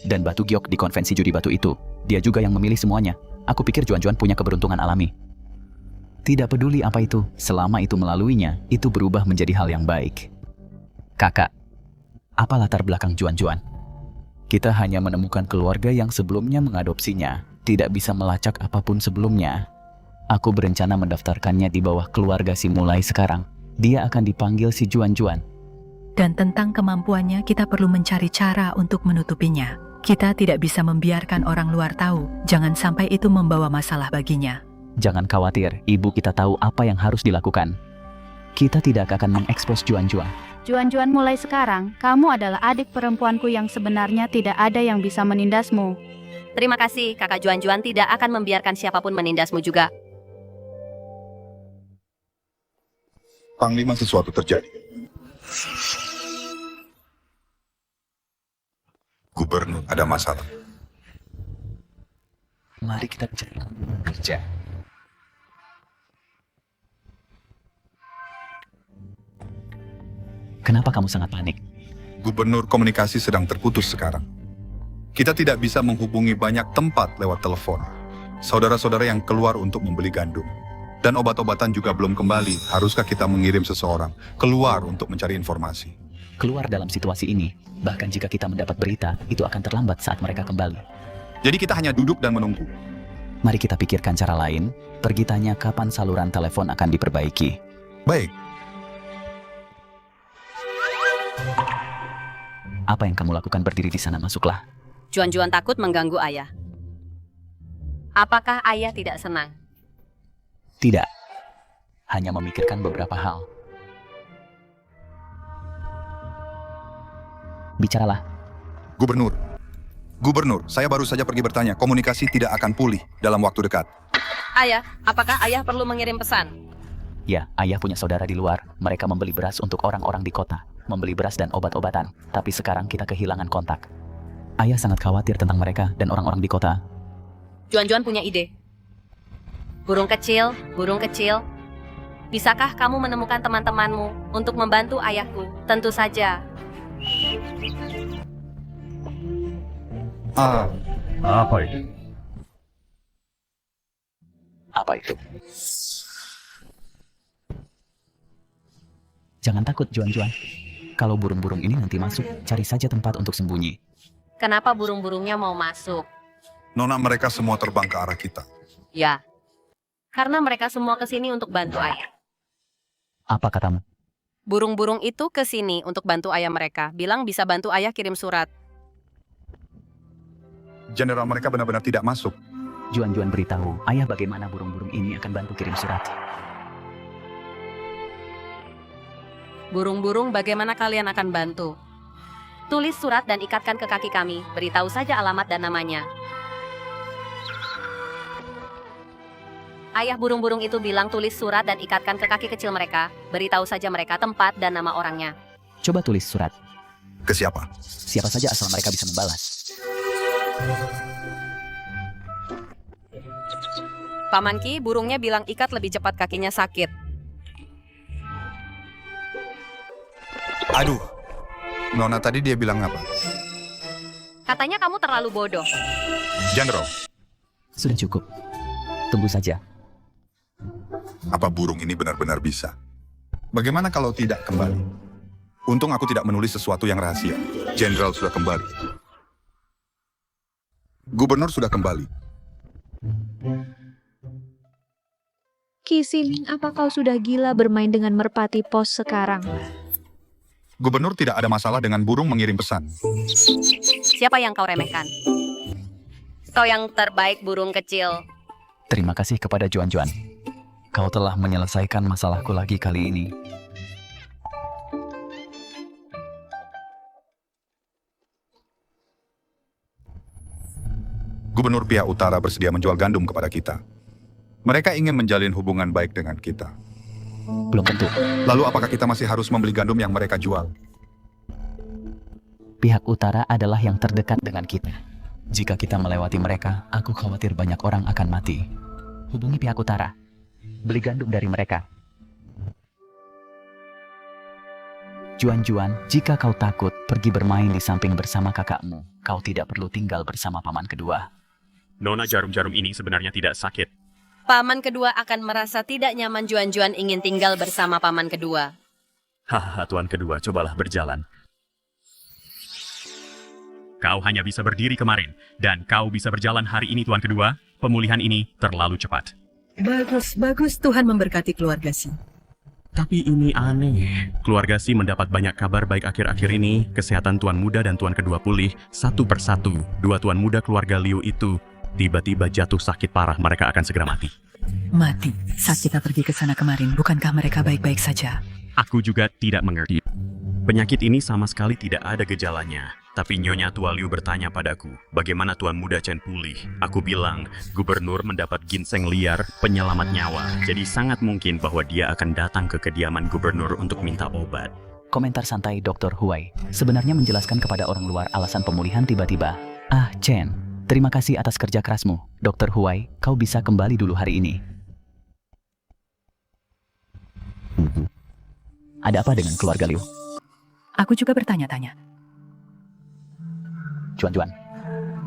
Dan batu giok di konvensi judi batu itu. Dia juga yang memilih semuanya. Aku pikir Juan-Juan punya keberuntungan alami. Tidak peduli apa itu, selama itu melaluinya, itu berubah menjadi hal yang baik. Kakak, apa latar belakang Juan-Juan? Kita hanya menemukan keluarga yang sebelumnya mengadopsinya, tidak bisa melacak apapun sebelumnya. Aku berencana mendaftarkannya di bawah keluarga si mulai sekarang. Dia akan dipanggil si Juan-Juan. Dan tentang kemampuannya kita perlu mencari cara untuk menutupinya. Kita tidak bisa membiarkan orang luar tahu, jangan sampai itu membawa masalah baginya. Jangan khawatir, ibu kita tahu apa yang harus dilakukan. Kita tidak akan mengekspos Juan-Juan. Juan-Juan, mulai sekarang, kamu adalah adik perempuanku yang sebenarnya tidak ada yang bisa menindasmu. Terima kasih, kakak Juan-Juan tidak akan membiarkan siapapun menindasmu juga. Panglima, sesuatu terjadi. Gubernur ada masalah. Mari kita kerja. Kenapa kamu sangat panik? Gubernur, komunikasi sedang terputus sekarang. Kita tidak bisa menghubungi banyak tempat lewat telepon. Saudara-saudara yang keluar untuk membeli gandum. Dan obat-obatan juga belum kembali. Haruskah kita mengirim seseorang keluar untuk mencari informasi? Keluar dalam situasi ini, bahkan jika kita mendapat berita, itu akan terlambat saat mereka kembali. Jadi kita hanya duduk dan menunggu. Mari kita pikirkan cara lain. Pergi tanya kapan saluran telepon akan diperbaiki. Baik. Apa yang kamu lakukan berdiri di sana? Masuklah. Juan-Juan takut mengganggu ayah. Apakah ayah tidak senang? Tidak. Hanya memikirkan beberapa hal. Bicaralah. Gubernur, saya baru saja pergi bertanya, komunikasi tidak akan pulih dalam waktu dekat. Ayah, apakah ayah perlu mengirim pesan? Ya, ayah punya saudara di luar. Mereka membeli beras untuk orang-orang di kota. Membeli beras dan obat-obatan. Tapi sekarang kita kehilangan kontak. Ayah sangat khawatir tentang mereka dan orang-orang di kota. Juan-Juan punya ide. Burung kecil. Bisakah kamu menemukan teman-temanmu untuk membantu ayahku? Tentu saja. Apa itu? Apa itu? Jangan takut, Juan-Juan. Kalau burung-burung ini nanti masuk, cari saja tempat untuk sembunyi. Kenapa burung-burungnya mau masuk? Nona, mereka semua terbang ke arah kita. Ya, karena mereka semua ke sini untuk bantu ayah. Apa katamu? Burung-burung itu ke sini untuk bantu ayah mereka. Bilang bisa bantu ayah kirim surat. Jenderal, mereka benar-benar tidak masuk. Juan-Juan beritahu, ayah bagaimana burung-burung ini akan bantu kirim surat. Burung-burung, bagaimana kalian akan bantu? Tulis surat dan ikatkan ke kaki kami. Beritahu saja alamat dan namanya. Ayah burung-burung itu bilang tulis surat dan ikatkan ke kaki kecil mereka. Beritahu saja mereka tempat dan nama orangnya. Coba tulis surat. Ke siapa? Siapa saja asal mereka bisa membalas. Paman Ki, burungnya bilang ikat lebih cepat, kakinya sakit. Aduh, Nona tadi dia bilang apa? Katanya kamu terlalu bodoh. General, Sudah cukup. Tunggu saja. apa burung ini benar-benar bisa? Bagaimana kalau tidak kembali? Untung aku tidak menulis sesuatu yang rahasia. Jenderal sudah kembali. Gubernur sudah kembali. Ki Siming, apa kau sudah gila bermain dengan merpati pos sekarang? Gubernur tidak ada masalah dengan burung mengirim pesan. Siapa yang kau remehkan? Kau yang terbaik, burung kecil. Terima kasih kepada Juan-Juan. Kau telah menyelesaikan masalahku lagi kali ini. Gubernur pihak utara bersedia menjual gandum kepada kita. Mereka ingin menjalin hubungan baik dengan kita. Belum tentu. Lalu apakah kita masih harus membeli gandum yang mereka jual? Pihak utara adalah yang terdekat dengan kita. Jika kita melewati mereka, aku khawatir banyak orang akan mati. Hubungi pihak utara. Beli gandum dari mereka. Juan-Juan, jika kau takut pergi bermain di samping bersama kakakmu, kau tidak perlu tinggal bersama paman kedua. Nona jarum-jarum ini sebenarnya tidak sakit. Paman kedua akan merasa tidak nyaman Juan-Juan ingin tinggal bersama paman kedua. Hahaha, tuan kedua, cobalah berjalan. Kau hanya bisa berdiri kemarin, dan kau bisa berjalan hari ini, tuan kedua. Pemulihan ini terlalu cepat. Bagus. Tuhan memberkati keluarga Si. Tapi ini aneh. Keluarga Si mendapat banyak kabar baik akhir-akhir ini. Kesehatan tuan muda dan tuan kedua pulih satu persatu. Dua tuan muda keluarga Liu itu tiba-tiba jatuh sakit parah. Mereka akan segera mati. Mati. Saat kita pergi ke sana kemarin, bukankah mereka baik-baik saja? Aku juga tidak mengerti. Penyakit ini sama sekali tidak ada gejalanya. Tapi Nyonya Tua Liu bertanya padaku, bagaimana Tuan Muda Chen pulih? Aku bilang, gubernur mendapat ginseng liar penyelamat nyawa. Jadi sangat mungkin bahwa dia akan datang ke kediaman gubernur untuk minta obat. Komentar santai Dr. Huai sebenarnya menjelaskan kepada orang luar alasan pemulihan tiba-tiba. Ah, Chen, terima kasih atas kerja kerasmu. Dr. Huai, kau bisa kembali dulu hari ini. Ada apa dengan keluarga Liu? Aku juga bertanya-tanya. Juan-Juan,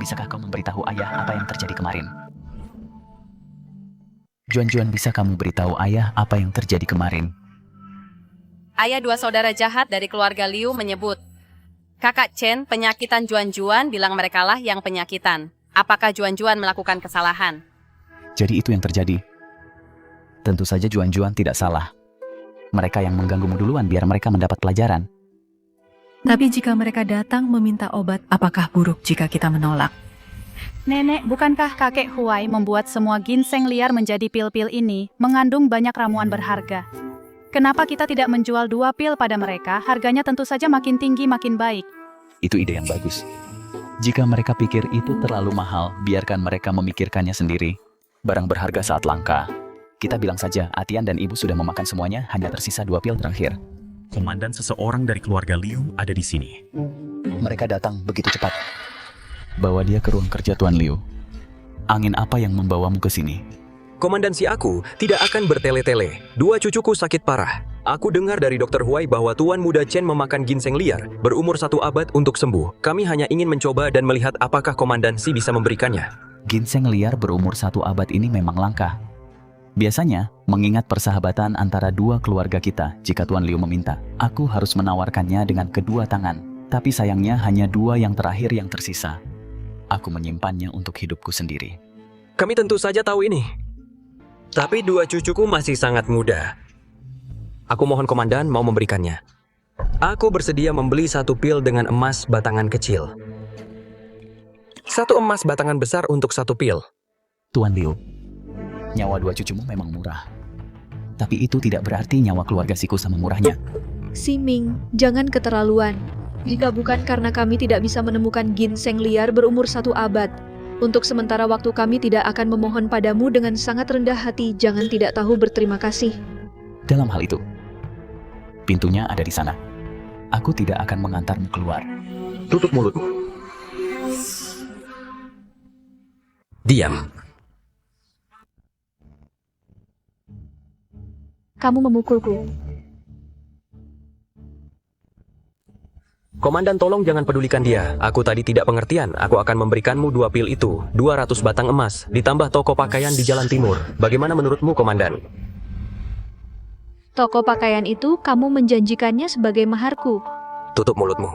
bisakah kau memberitahu ayah apa yang terjadi kemarin? Juan-Juan, bisa kamu beritahu ayah apa yang terjadi kemarin? Ayah dua saudara jahat dari keluarga Liu menyebut, kakak Chen penyakitan Juan-Juan, bilang merekalah yang penyakitan. Apakah Juan-Juan melakukan kesalahan? Jadi itu yang terjadi. Tentu saja Juan-Juan tidak salah. Mereka yang mengganggumu duluan biar mereka mendapat pelajaran. Tapi jika mereka datang meminta obat, apakah buruk jika kita menolak? Nenek, bukankah kakek Huai membuat semua ginseng liar menjadi pil-pil ini mengandung banyak ramuan berharga? Kenapa kita tidak menjual 2 pil pada mereka? Harganya tentu saja makin tinggi makin baik. Itu ide yang bagus. Jika mereka pikir itu terlalu mahal, biarkan mereka memikirkannya sendiri. Barang berharga saat langka. Kita bilang saja, Atian dan ibu sudah memakan semuanya, hanya tersisa 2 pil terakhir. Komandan seseorang dari keluarga Liu ada di sini. Mereka datang begitu cepat. Bawa dia ke ruang kerja Tuan Liu. Angin apa yang membawamu ke sini? Komandansi aku tidak akan bertele-tele. 2 cucuku sakit parah. Aku dengar dari Dr. Huai bahwa Tuan Muda Chen memakan ginseng liar berumur 1 abad untuk sembuh. Kami hanya ingin mencoba dan melihat apakah komandansi bisa memberikannya. Ginseng liar berumur 1 abad ini memang langka. Biasanya, mengingat persahabatan antara 2 keluarga kita, jika Tuan Liu meminta, aku harus menawarkannya dengan kedua tangan. Tapi sayangnya hanya 2 yang terakhir yang tersisa. Aku menyimpannya untuk hidupku sendiri. Kami tentu saja tahu ini. Tapi 2 cucuku masih sangat muda. Aku mohon komandan mau memberikannya. Aku bersedia membeli 1 pil dengan emas batangan kecil. 1 emas batangan besar untuk 1 pil. Tuan Liu, nyawa 2 cucumu memang murah. Tapi itu tidak berarti nyawa keluarga Siku sama murahnya. Siming, jangan keterlaluan. Jika bukan karena kami tidak bisa menemukan ginseng liar berumur 1 abad, Untuk sementara waktu kami tidak akan memohon padamu dengan sangat rendah hati, jangan tidak tahu berterima kasih. Dalam hal itu, pintunya ada di sana. Aku tidak akan mengantarmu keluar. Tutup mulutmu. Diam. Kamu memukulku. Komandan, tolong jangan pedulikan dia. Aku tadi tidak pengertian. Aku akan memberikanmu 2 pil itu. 200 batang emas, ditambah toko pakaian di Jalan Timur. Bagaimana menurutmu, Komandan? Toko pakaian itu kamu menjanjikannya sebagai maharku. Tutup mulutmu.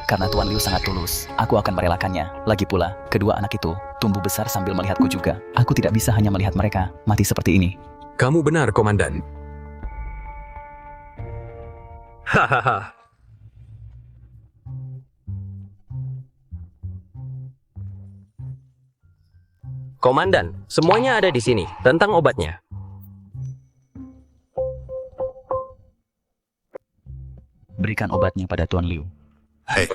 Karena Tuan Liu sangat tulus, aku akan merelakannya. Lagi pula, kedua anak itu tumbuh besar sambil melihatku juga. Aku tidak bisa hanya melihat mereka mati seperti ini. Kamu benar, Komandan. Hahaha. Komandan, semuanya ada di sini. Tentang obatnya. Berikan obatnya pada Tuan Liu. Hei.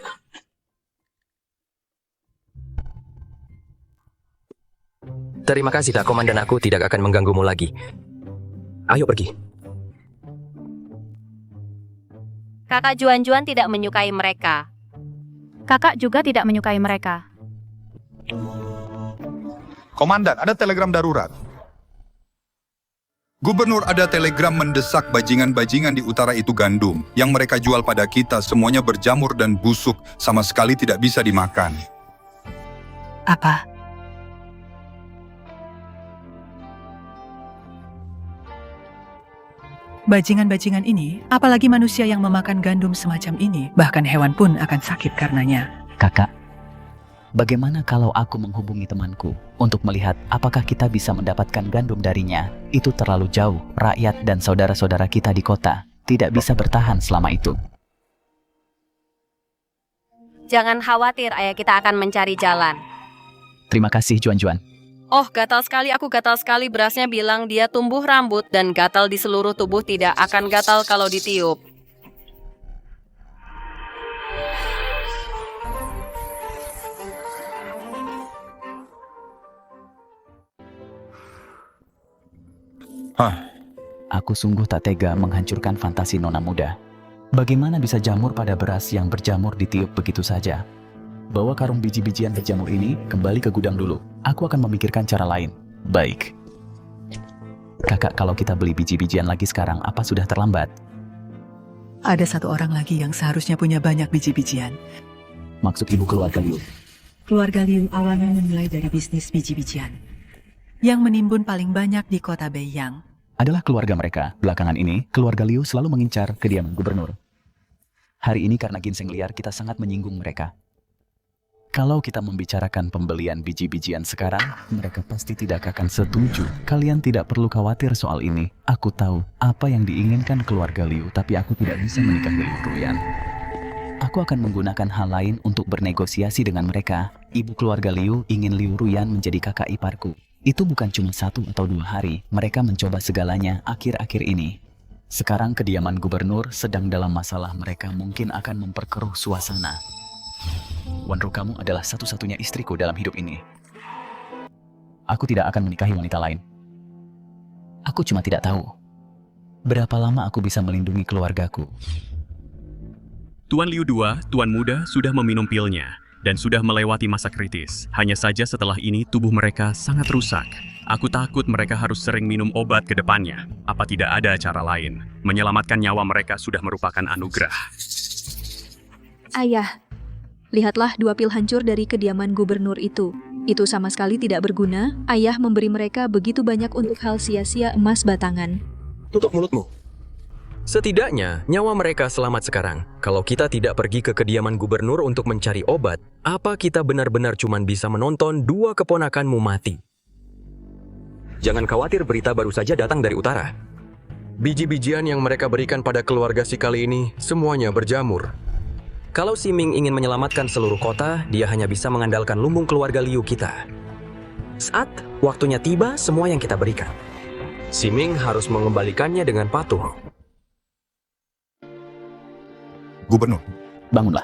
Terima kasih, Kak. Komandan, aku tidak akan mengganggumu lagi. Ayo pergi. Kakak Juan-Juan tidak menyukai mereka. Kakak juga tidak menyukai mereka. Komandan, ada telegram darurat. Gubernur ada telegram mendesak bajingan-bajingan di utara itu gandum. Yang mereka jual pada kita semuanya berjamur dan busuk, sama sekali tidak bisa dimakan. Apa? Bajingan-bajingan ini, apalagi manusia yang memakan gandum semacam ini, bahkan hewan pun akan sakit karenanya. Kakak, bagaimana kalau aku menghubungi temanku untuk melihat apakah kita bisa mendapatkan gandum darinya? Itu terlalu jauh. Rakyat dan saudara-saudara kita di kota tidak bisa bertahan selama itu. Jangan khawatir, ayah kita akan mencari jalan. Terima kasih, Juan-Juan. Oh, gatal sekali, aku gatal sekali. Berasnya bilang dia tumbuh rambut dan gatal di seluruh tubuh, tidak akan gatal kalau ditiup. Aku sungguh tak tega menghancurkan fantasi nona muda. Bagaimana bisa jamur pada beras yang berjamur ditiup begitu saja? Bawa karung biji-bijian berjamur ini kembali ke gudang dulu. Aku akan memikirkan cara lain. Baik. Kakak, kalau kita beli biji-bijian lagi sekarang, apa sudah terlambat? Ada satu orang lagi yang seharusnya punya banyak biji-bijian. Maksud ibu keluarga Liu? Keluarga Liu awalnya memulai dari bisnis biji-bijian yang menimbun paling banyak di kota Beiyang. Adalah keluarga mereka. Belakangan ini, keluarga Liu selalu mengincar kediaman gubernur. Hari ini karena ginseng liar kita sangat menyinggung mereka. Kalau kita membicarakan pembelian biji-bijian sekarang, mereka pasti tidak akan setuju. Kalian tidak perlu khawatir soal ini. Aku tahu apa yang diinginkan keluarga Liu, tapi aku tidak bisa menikahi Liu Ruyan. Aku akan menggunakan hal lain untuk bernegosiasi dengan mereka. Ibu keluarga Liu ingin Liu Ruyan menjadi kakak iparku. Itu bukan cuma 1 atau 2 hari. Mereka mencoba segalanya akhir-akhir ini. Sekarang kediaman gubernur sedang dalam masalah. Mereka mungkin akan memperkeruh suasana. Wanru, kamu adalah satu-satunya istriku dalam hidup ini. Aku tidak akan menikahi wanita lain. Aku cuma tidak tahu berapa lama aku bisa melindungi keluargaku. Tuan Liu II, Tuan Muda, sudah meminum pilnya dan sudah melewati masa kritis. Hanya saja setelah ini tubuh mereka sangat rusak. Aku takut mereka harus sering minum obat ke depannya. Apa tidak ada cara lain? Menyelamatkan nyawa mereka sudah merupakan anugerah. Ayah, lihatlah 2 pil hancur dari kediaman gubernur itu. Itu sama sekali tidak berguna. Ayah memberi mereka begitu banyak untuk hal sia-sia emas batangan. Tutup mulutmu. Setidaknya, nyawa mereka selamat sekarang. Kalau kita tidak pergi ke kediaman gubernur untuk mencari obat, apa kita benar-benar cuma bisa menonton 2 keponakanmu mati? Jangan khawatir, berita baru saja datang dari utara. Biji-bijian yang mereka berikan pada keluarga si kali ini, semuanya berjamur. Kalau Si Ming ingin menyelamatkan seluruh kota, dia hanya bisa mengandalkan lumbung keluarga Liu kita. Saat waktunya tiba, semua yang kita berikan, Si Ming harus mengembalikannya dengan patuh. Gubernur, bangunlah.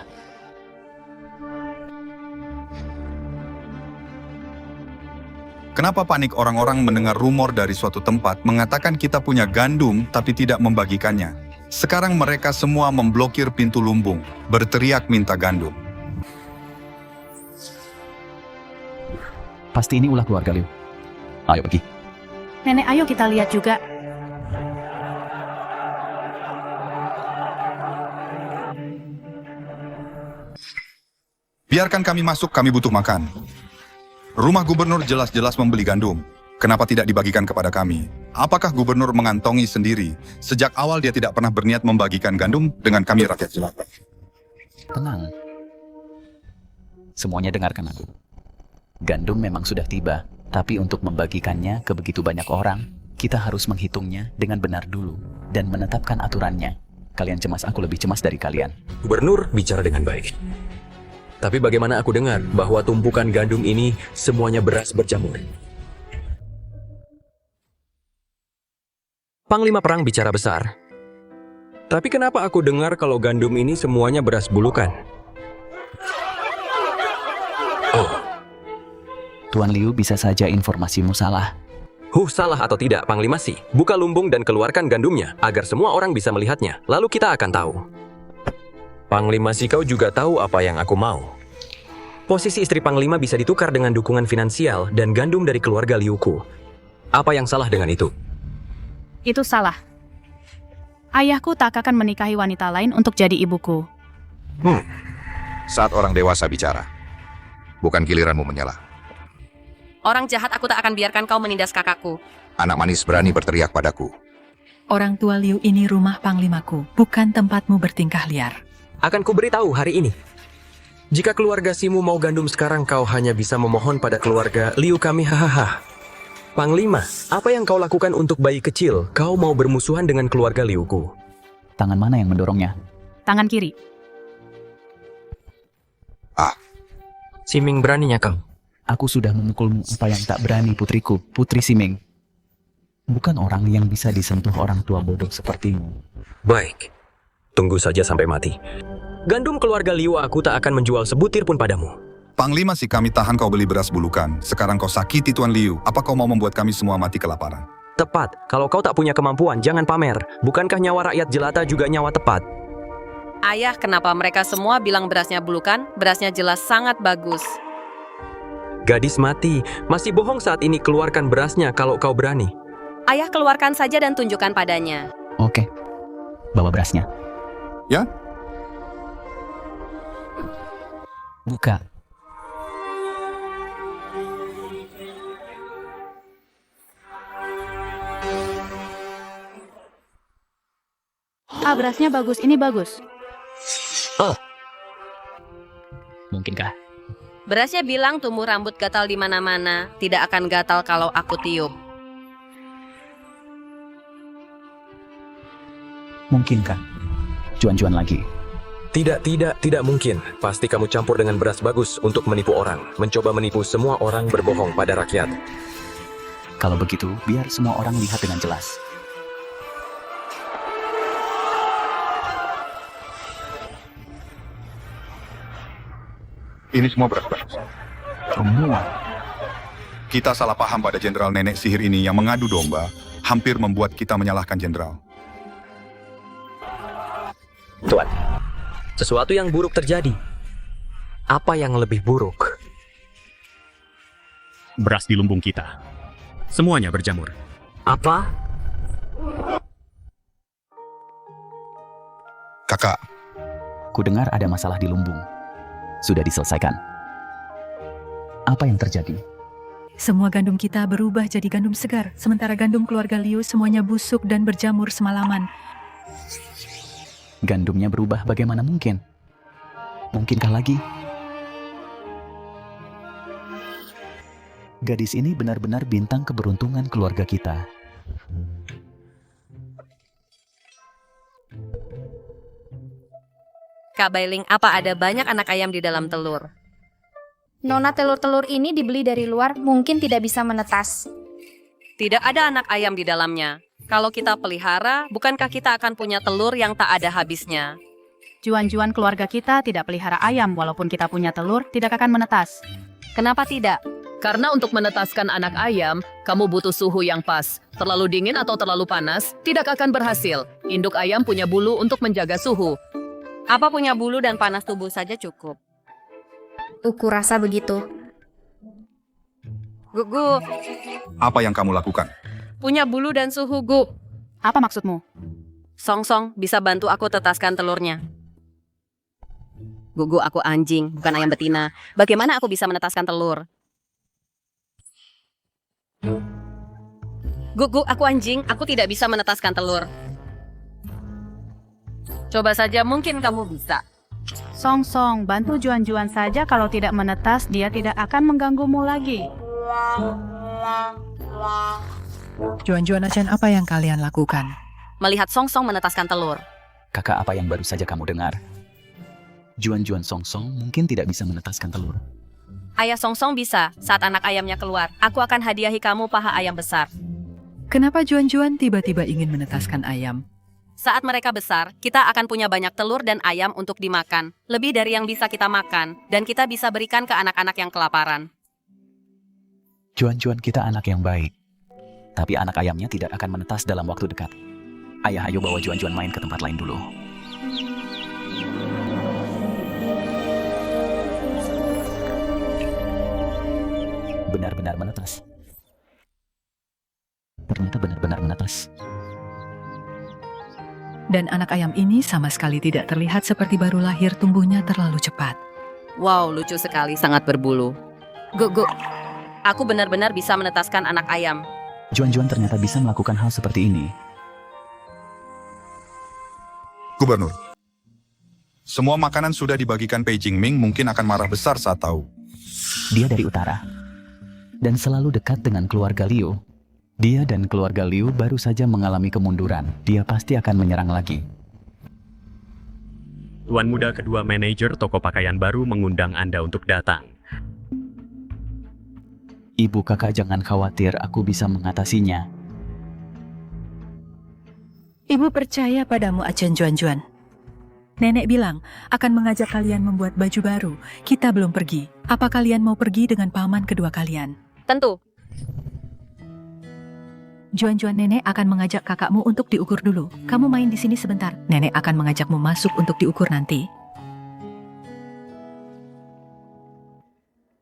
Kenapa panik orang-orang mendengar rumor dari suatu tempat mengatakan kita punya gandum tapi tidak membagikannya? Sekarang mereka semua memblokir pintu lumbung, berteriak minta gandum. Pasti ini ulah keluarga Liu. Ayo pergi. Nenek, ayo kita lihat juga. Biarkan kami masuk, kami butuh makan. Rumah gubernur jelas-jelas membeli gandum. Kenapa tidak dibagikan kepada kami? Apakah gubernur mengantongi sendiri? Sejak awal dia tidak pernah berniat membagikan gandum dengan kami rakyat jelata. Tenang. Semuanya dengarkan aku. Gandum memang sudah tiba, tapi untuk membagikannya ke begitu banyak orang, kita harus menghitungnya dengan benar dulu dan menetapkan aturannya. Kalian cemas, aku lebih cemas dari kalian. Gubernur bicara dengan baik. Tapi bagaimana aku dengar bahwa tumpukan gandum ini semuanya beras berjamur? Panglima Perang bicara besar. Tapi kenapa aku dengar kalau gandum ini semuanya beras bulukan? Oh. Tuan Liu, bisa saja informasimu salah. Salah atau tidak, Panglima Si. Buka lumbung dan keluarkan gandumnya, agar semua orang bisa melihatnya. Lalu kita akan tahu. Panglima Si, kau juga tahu apa yang aku mau. Posisi istri Panglima bisa ditukar dengan dukungan finansial dan gandum dari keluarga Liuku. Apa yang salah dengan itu? Itu salah. Ayahku tak akan menikahi wanita lain untuk jadi ibuku. Saat orang dewasa bicara, bukan giliranmu menyela. Orang jahat, aku tak akan biarkan kau menindas kakakku. Anak manis berani berteriak padaku. Orang tua Liu, ini rumah panglimaku, bukan tempatmu bertingkah liar. Akan kuberitahu hari ini. Jika keluarga Simu mau gandum sekarang, kau hanya bisa memohon pada keluarga Liu kami, hahaha. Panglima, apa yang kau lakukan untuk bayi kecil? Kau mau bermusuhan dengan keluarga Liuku. Tangan mana yang mendorongnya? Tangan kiri. Siming, beraninya kau? Aku sudah memukulmu, apa yang tak berani putriku, Putri Siming. Bukan orang yang bisa disentuh orang tua bodoh sepertimu. Baik, tunggu saja sampai mati. Gandum keluarga Liu aku tak akan menjual sebutir pun padamu. Panglima Si, kami tahan kau beli beras bulukan. Sekarang kau sakiti Tuan Liu. Apa kau mau membuat kami semua mati kelaparan? Tepat, kalau kau tak punya kemampuan, jangan pamer. Bukankah nyawa rakyat jelata juga nyawa tepat? Ayah, kenapa mereka semua bilang berasnya bulukan? Berasnya jelas sangat bagus. Gadis mati, masih bohong saat ini, keluarkan berasnya kalau kau berani. Ayah, keluarkan saja dan tunjukkan padanya. Oke, bawa berasnya. Ya? Buka. Berasnya bagus, ini bagus. Mungkinkah? Berasnya bilang tumbuh rambut gatal di mana-mana, tidak akan gatal kalau aku tiup. Mungkinkah? Cuan-cuan lagi. Tidak mungkin. Pasti kamu campur dengan beras bagus untuk menipu orang. Mencoba menipu semua orang berbohong pada rakyat. Kalau begitu, biar semua orang lihat dengan jelas. Ini semua beras bagus. Semua. Kita salah paham pada Jenderal Nenek Sihir ini yang mengadu domba, hampir membuat kita menyalahkan Jenderal. Tuan, sesuatu yang buruk terjadi. Apa yang lebih buruk? Beras di lumbung kita. Semuanya berjamur. Apa? Kakak. Ku dengar ada masalah di lumbung. Sudah diselesaikan. Apa yang terjadi? Semua gandum kita berubah jadi gandum segar, sementara gandum keluarga Liu semuanya busuk dan berjamur semalaman. Gandumnya berubah, bagaimana mungkin? Mungkinkah lagi? Gadis ini benar-benar bintang keberuntungan keluarga kita. Kak Bailing, apa ada banyak anak ayam di dalam telur? Nona, telur-telur ini dibeli dari luar, mungkin tidak bisa menetas. Tidak ada anak ayam di dalamnya. Kalau kita pelihara, bukankah kita akan punya telur yang tak ada habisnya? Juan-juan keluarga kita tidak pelihara ayam, walaupun kita punya telur, tidak akan menetas. Kenapa tidak? Karena untuk menetaskan anak ayam, kamu butuh suhu yang pas. Terlalu dingin atau terlalu panas, tidak akan berhasil. Induk ayam punya bulu untuk menjaga suhu. Apa punya bulu dan panas tubuh saja cukup? Aku rasa begitu. Gugu, Apa yang kamu lakukan? punya bulu dan suhu, Gu. Apa maksudmu? Song bisa bantu aku tetaskan telurnya. Gugu, aku anjing, bukan ayam betina. Bagaimana aku bisa menetaskan telur? Gugu, aku anjing, aku tidak bisa menetaskan telur. Coba saja, mungkin kamu bisa. Song, bantu Juan saja. Kalau tidak menetas, dia tidak akan mengganggumu lagi. Juan Achen, apa yang kalian lakukan? Melihat Song menetaskan telur. Kakak, apa yang baru saja kamu dengar? Juan Song mungkin tidak bisa menetaskan telur. Ayah Song bisa. Saat anak ayamnya keluar, aku akan hadiahi kamu paha ayam besar. Kenapa Juan tiba-tiba ingin menetaskan ayam? Saat mereka besar, kita akan punya banyak telur dan ayam untuk dimakan. Lebih dari yang bisa kita makan, dan kita bisa berikan ke anak-anak yang kelaparan. Juan kita anak yang baik. Tapi anak ayamnya tidak akan menetas dalam waktu dekat. Ayah, ayo bawa Juan main ke tempat lain dulu. Benar-benar menetas. Ternyata benar-benar menetas. Dan anak ayam ini sama sekali tidak terlihat seperti baru lahir, tumbuhnya terlalu cepat. Wow, lucu sekali, sangat berbulu. Gugu, aku benar-benar bisa menetaskan anak ayam. Juan ternyata bisa melakukan hal seperti ini. Gubernur, semua makanan sudah dibagikan Pei Jingming, mungkin akan marah besar saat tahu. Dia dari utara dan selalu dekat dengan keluarga Liu. Dia dan keluarga Liu baru saja mengalami kemunduran. Dia pasti akan menyerang lagi. Tuan muda kedua manajer toko pakaian baru mengundang Anda untuk datang. Ibu kakak, jangan khawatir, aku bisa mengatasinya. Ibu percaya padamu, Achen Juan. Nenek bilang akan mengajak kalian membuat baju baru. Kita belum pergi. Apa kalian mau pergi dengan paman kedua kalian? Tentu. Juan, nenek akan mengajak kakakmu untuk diukur dulu. Kamu main di sini sebentar. Nenek akan mengajakmu masuk untuk diukur nanti.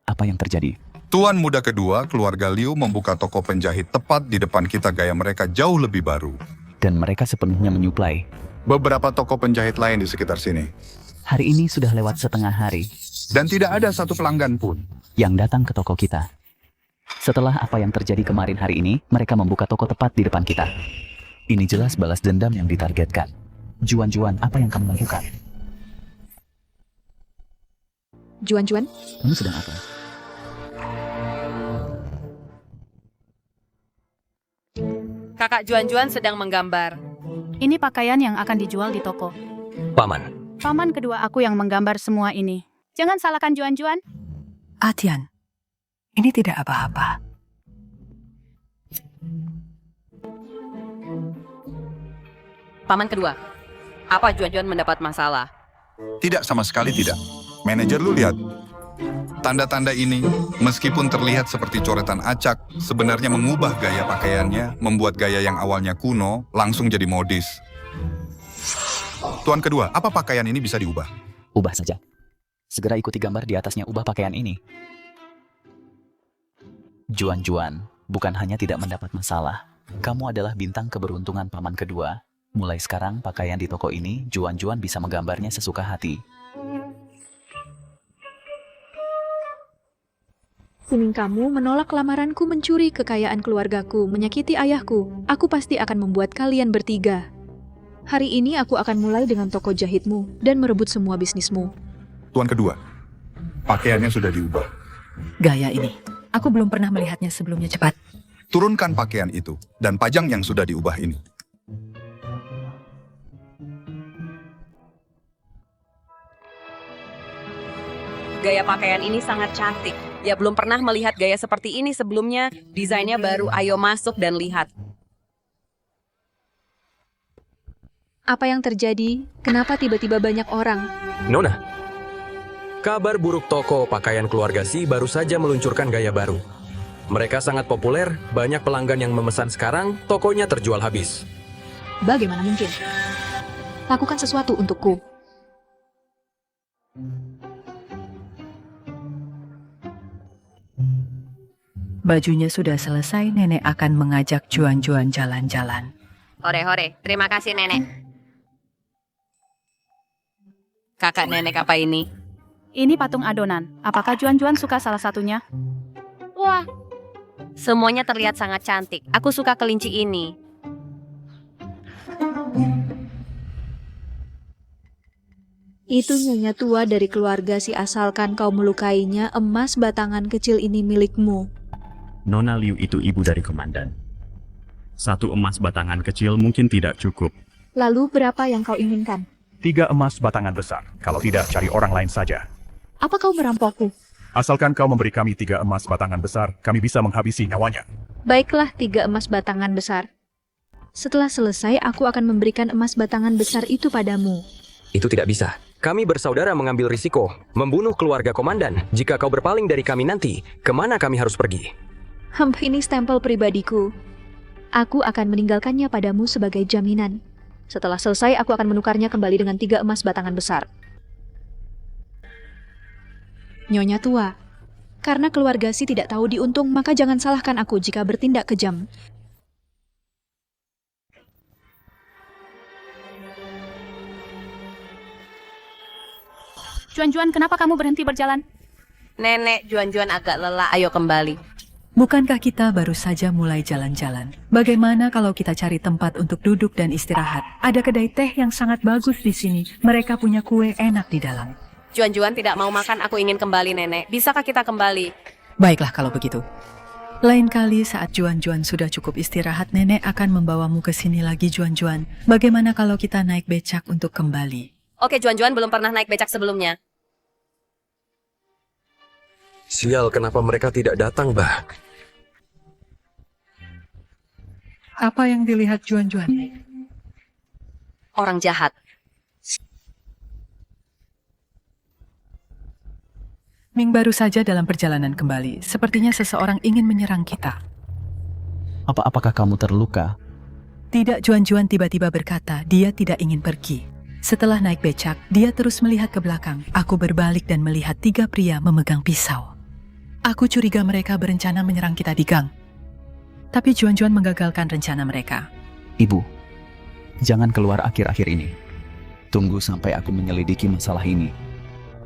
Apa yang terjadi? Tuan muda kedua, keluarga Liu membuka toko penjahit tepat di depan kita. Gaya mereka jauh lebih baru. Dan mereka sepenuhnya menyuplai beberapa toko penjahit lain di sekitar sini. Hari ini sudah lewat setengah hari. Dan tidak ada satu pelanggan pun yang datang ke toko kita. Setelah apa yang terjadi kemarin hari ini, mereka membuka toko tepat di depan kita. Ini jelas balas dendam yang ditargetkan. Juan, apa yang kamu lakukan? Juan? Kamu sedang apa? Kakak Juan sedang menggambar. Ini pakaian yang akan dijual di toko. Paman. Paman kedua aku yang menggambar semua ini. Jangan salahkan Juan. Atian, ini tidak apa-apa. Paman kedua, apa Juan mendapat masalah? Tidak, sama sekali tidak. Manajer lu lihat. Tanda-tanda ini, meskipun terlihat seperti coretan acak, sebenarnya mengubah gaya pakaiannya, membuat gaya yang awalnya kuno, langsung jadi modis. Tuan kedua, apa pakaian ini bisa diubah? Ubah saja. Segera ikuti gambar di atasnya, ubah pakaian ini. Juan, bukan hanya tidak mendapat masalah. Kamu adalah bintang keberuntungan paman kedua. Mulai sekarang, pakaian di toko ini, Juan bisa menggambarnya sesuka hati. Kuning kamu menolak lamaranku, mencuri kekayaan keluargaku, menyakiti ayahku. Aku pasti akan membuat kalian bertiga. Hari ini aku akan mulai dengan toko jahitmu dan merebut semua bisnismu. Tuan kedua, pakaiannya sudah diubah. Gaya ini, aku belum pernah melihatnya sebelumnya. Cepat. Turunkan pakaian itu dan pajang yang sudah diubah ini. Gaya pakaian ini sangat cantik. Ya belum pernah melihat gaya seperti ini sebelumnya. Desainnya baru, ayo masuk dan lihat. Apa yang terjadi? Kenapa tiba-tiba banyak orang? Nona, Kabar buruk toko pakaian keluarga Si baru saja meluncurkan gaya baru. Mereka sangat populer, banyak pelanggan yang memesan sekarang, tokonya terjual habis. Bagaimana mungkin? Lakukan sesuatu untukku. Bajunya sudah selesai, nenek akan mengajak Juan-Juan jalan-jalan. Hore-hore, terima kasih nenek. Kakak nenek apa ini? Ini patung adonan. Apakah Juan-Juan suka salah satunya? Wah, semuanya terlihat sangat cantik. Aku suka kelinci ini. Itu nyonya tua dari keluarga Si, asalkan kau melukainya, emas batangan kecil ini milikmu. Nona Liu itu ibu dari komandan. 1 emas batangan kecil mungkin tidak cukup. Lalu berapa yang kau inginkan? 3 emas batangan besar. Kalau tidak, cari orang lain saja. Apa kau merampokku? Asalkan kau memberi kami 3 emas batangan besar, kami bisa menghabisi nyawanya. Baiklah, 3 emas batangan besar. Setelah selesai, aku akan memberikan emas batangan besar itu padamu. Itu tidak bisa. Kami bersaudara mengambil risiko, membunuh keluarga komandan. Jika kau berpaling dari kami nanti, kemana kami harus pergi? Ini stempel pribadiku. Aku akan meninggalkannya padamu sebagai jaminan. Setelah selesai, aku akan menukarnya kembali dengan 3 emas batangan besar. Nyonya tua, karena keluarga Si tidak tahu diuntung, maka jangan salahkan aku jika bertindak kejam. Juan-Juan, kenapa kamu berhenti berjalan? Nenek, Juan-Juan agak lelah, ayo kembali. Bukankah kita baru saja mulai jalan-jalan? Bagaimana kalau kita cari tempat untuk duduk dan istirahat? Ada kedai teh yang sangat bagus di sini. Mereka punya kue enak di dalam. Juan-Juan tidak mau makan, aku ingin kembali nenek. Bisakah kita kembali? Baiklah kalau begitu. Lain kali saat Juan-Juan sudah cukup istirahat, nenek akan membawamu ke sini lagi, Juan-Juan. Bagaimana kalau kita naik becak untuk kembali? Oke, Juan-Juan belum pernah naik becak sebelumnya. Sial, kenapa mereka tidak datang, Bah? Apa yang dilihat Juan-Juan? Orang jahat. Ming baru saja dalam perjalanan kembali. Sepertinya seseorang ingin menyerang kita. Apakah kamu terluka? Tidak, Juan-Juan tiba-tiba berkata dia tidak ingin pergi. Setelah naik becak, dia terus melihat ke belakang. Aku berbalik dan melihat 3 pria memegang pisau. Aku curiga mereka berencana menyerang kita di gang. Tapi Juan-Juan menggagalkan rencana mereka. Ibu, jangan keluar akhir-akhir ini. Tunggu sampai aku menyelidiki masalah ini.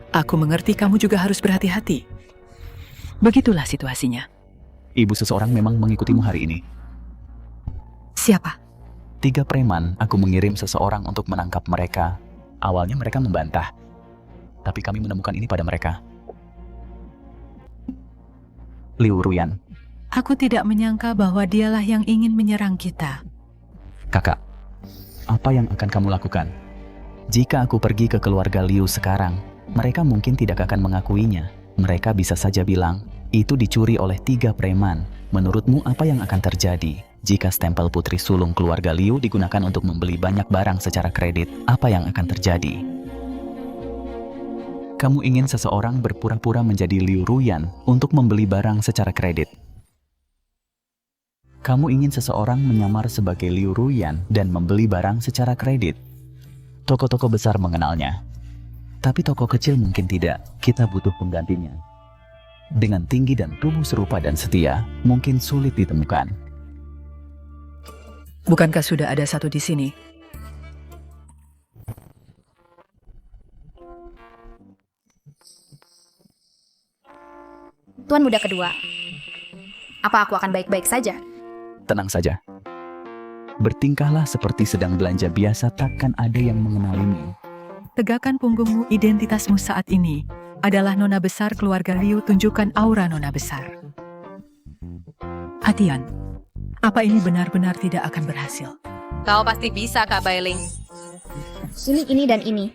Aku mengerti kamu juga harus berhati-hati. Begitulah situasinya. Ibu, seseorang memang mengikutimu hari ini. Siapa? 3 preman, aku mengirim seseorang untuk menangkap mereka. Awalnya mereka membantah. Tapi kami menemukan ini pada mereka. Liu Ruyan. Aku tidak menyangka bahwa dialah yang ingin menyerang kita. Kakak, apa yang akan kamu lakukan? Jika aku pergi ke keluarga Liu sekarang, mereka mungkin tidak akan mengakuinya. Mereka bisa saja bilang, itu dicuri oleh 3 preman. Menurutmu apa yang akan terjadi? Jika stempel putri sulung keluarga Liu digunakan untuk membeli banyak barang secara kredit, apa yang akan terjadi? Kamu ingin seseorang berpura-pura menjadi Liu Ruyan untuk membeli barang secara kredit. Kamu ingin seseorang menyamar sebagai Liu Ruyan dan membeli barang secara kredit. Toko-toko besar mengenalnya. Tapi toko kecil mungkin tidak. Kita butuh penggantinya. Dengan tinggi dan tubuh serupa dan setia, mungkin sulit ditemukan. Bukankah sudah ada satu di sini? Tuan muda kedua, apa aku akan baik-baik saja? Tenang saja. Bertingkahlah seperti sedang belanja biasa, takkan ada yang mengenalimu. Tegakkan punggungmu, identitasmu saat ini adalah nona besar keluarga Liu, tunjukkan aura nona besar. Hatian, apa ini benar-benar tidak akan berhasil? Kau pasti bisa, Kak Bailing. Ini dan ini.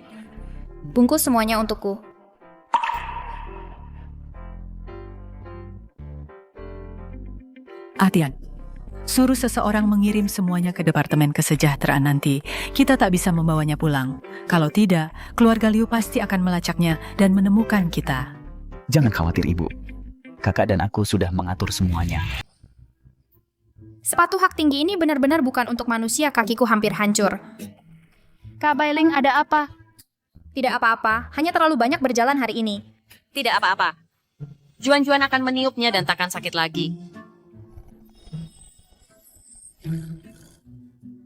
Bungkus semuanya untukku. Hatian, Suruh seseorang mengirim semuanya ke Departemen Kesejahteraan nanti. Kita tak bisa membawanya pulang. Kalau tidak, keluarga Liu pasti akan melacaknya dan menemukan kita. Jangan khawatir, Ibu. Kakak dan aku sudah mengatur semuanya. Sepatu hak tinggi ini benar-benar bukan untuk manusia, kakiku hampir hancur. Kak Bailing, ada apa? Tidak apa-apa, hanya terlalu banyak berjalan hari ini. Tidak apa-apa. Juan-Juan akan meniupnya dan takkan sakit lagi.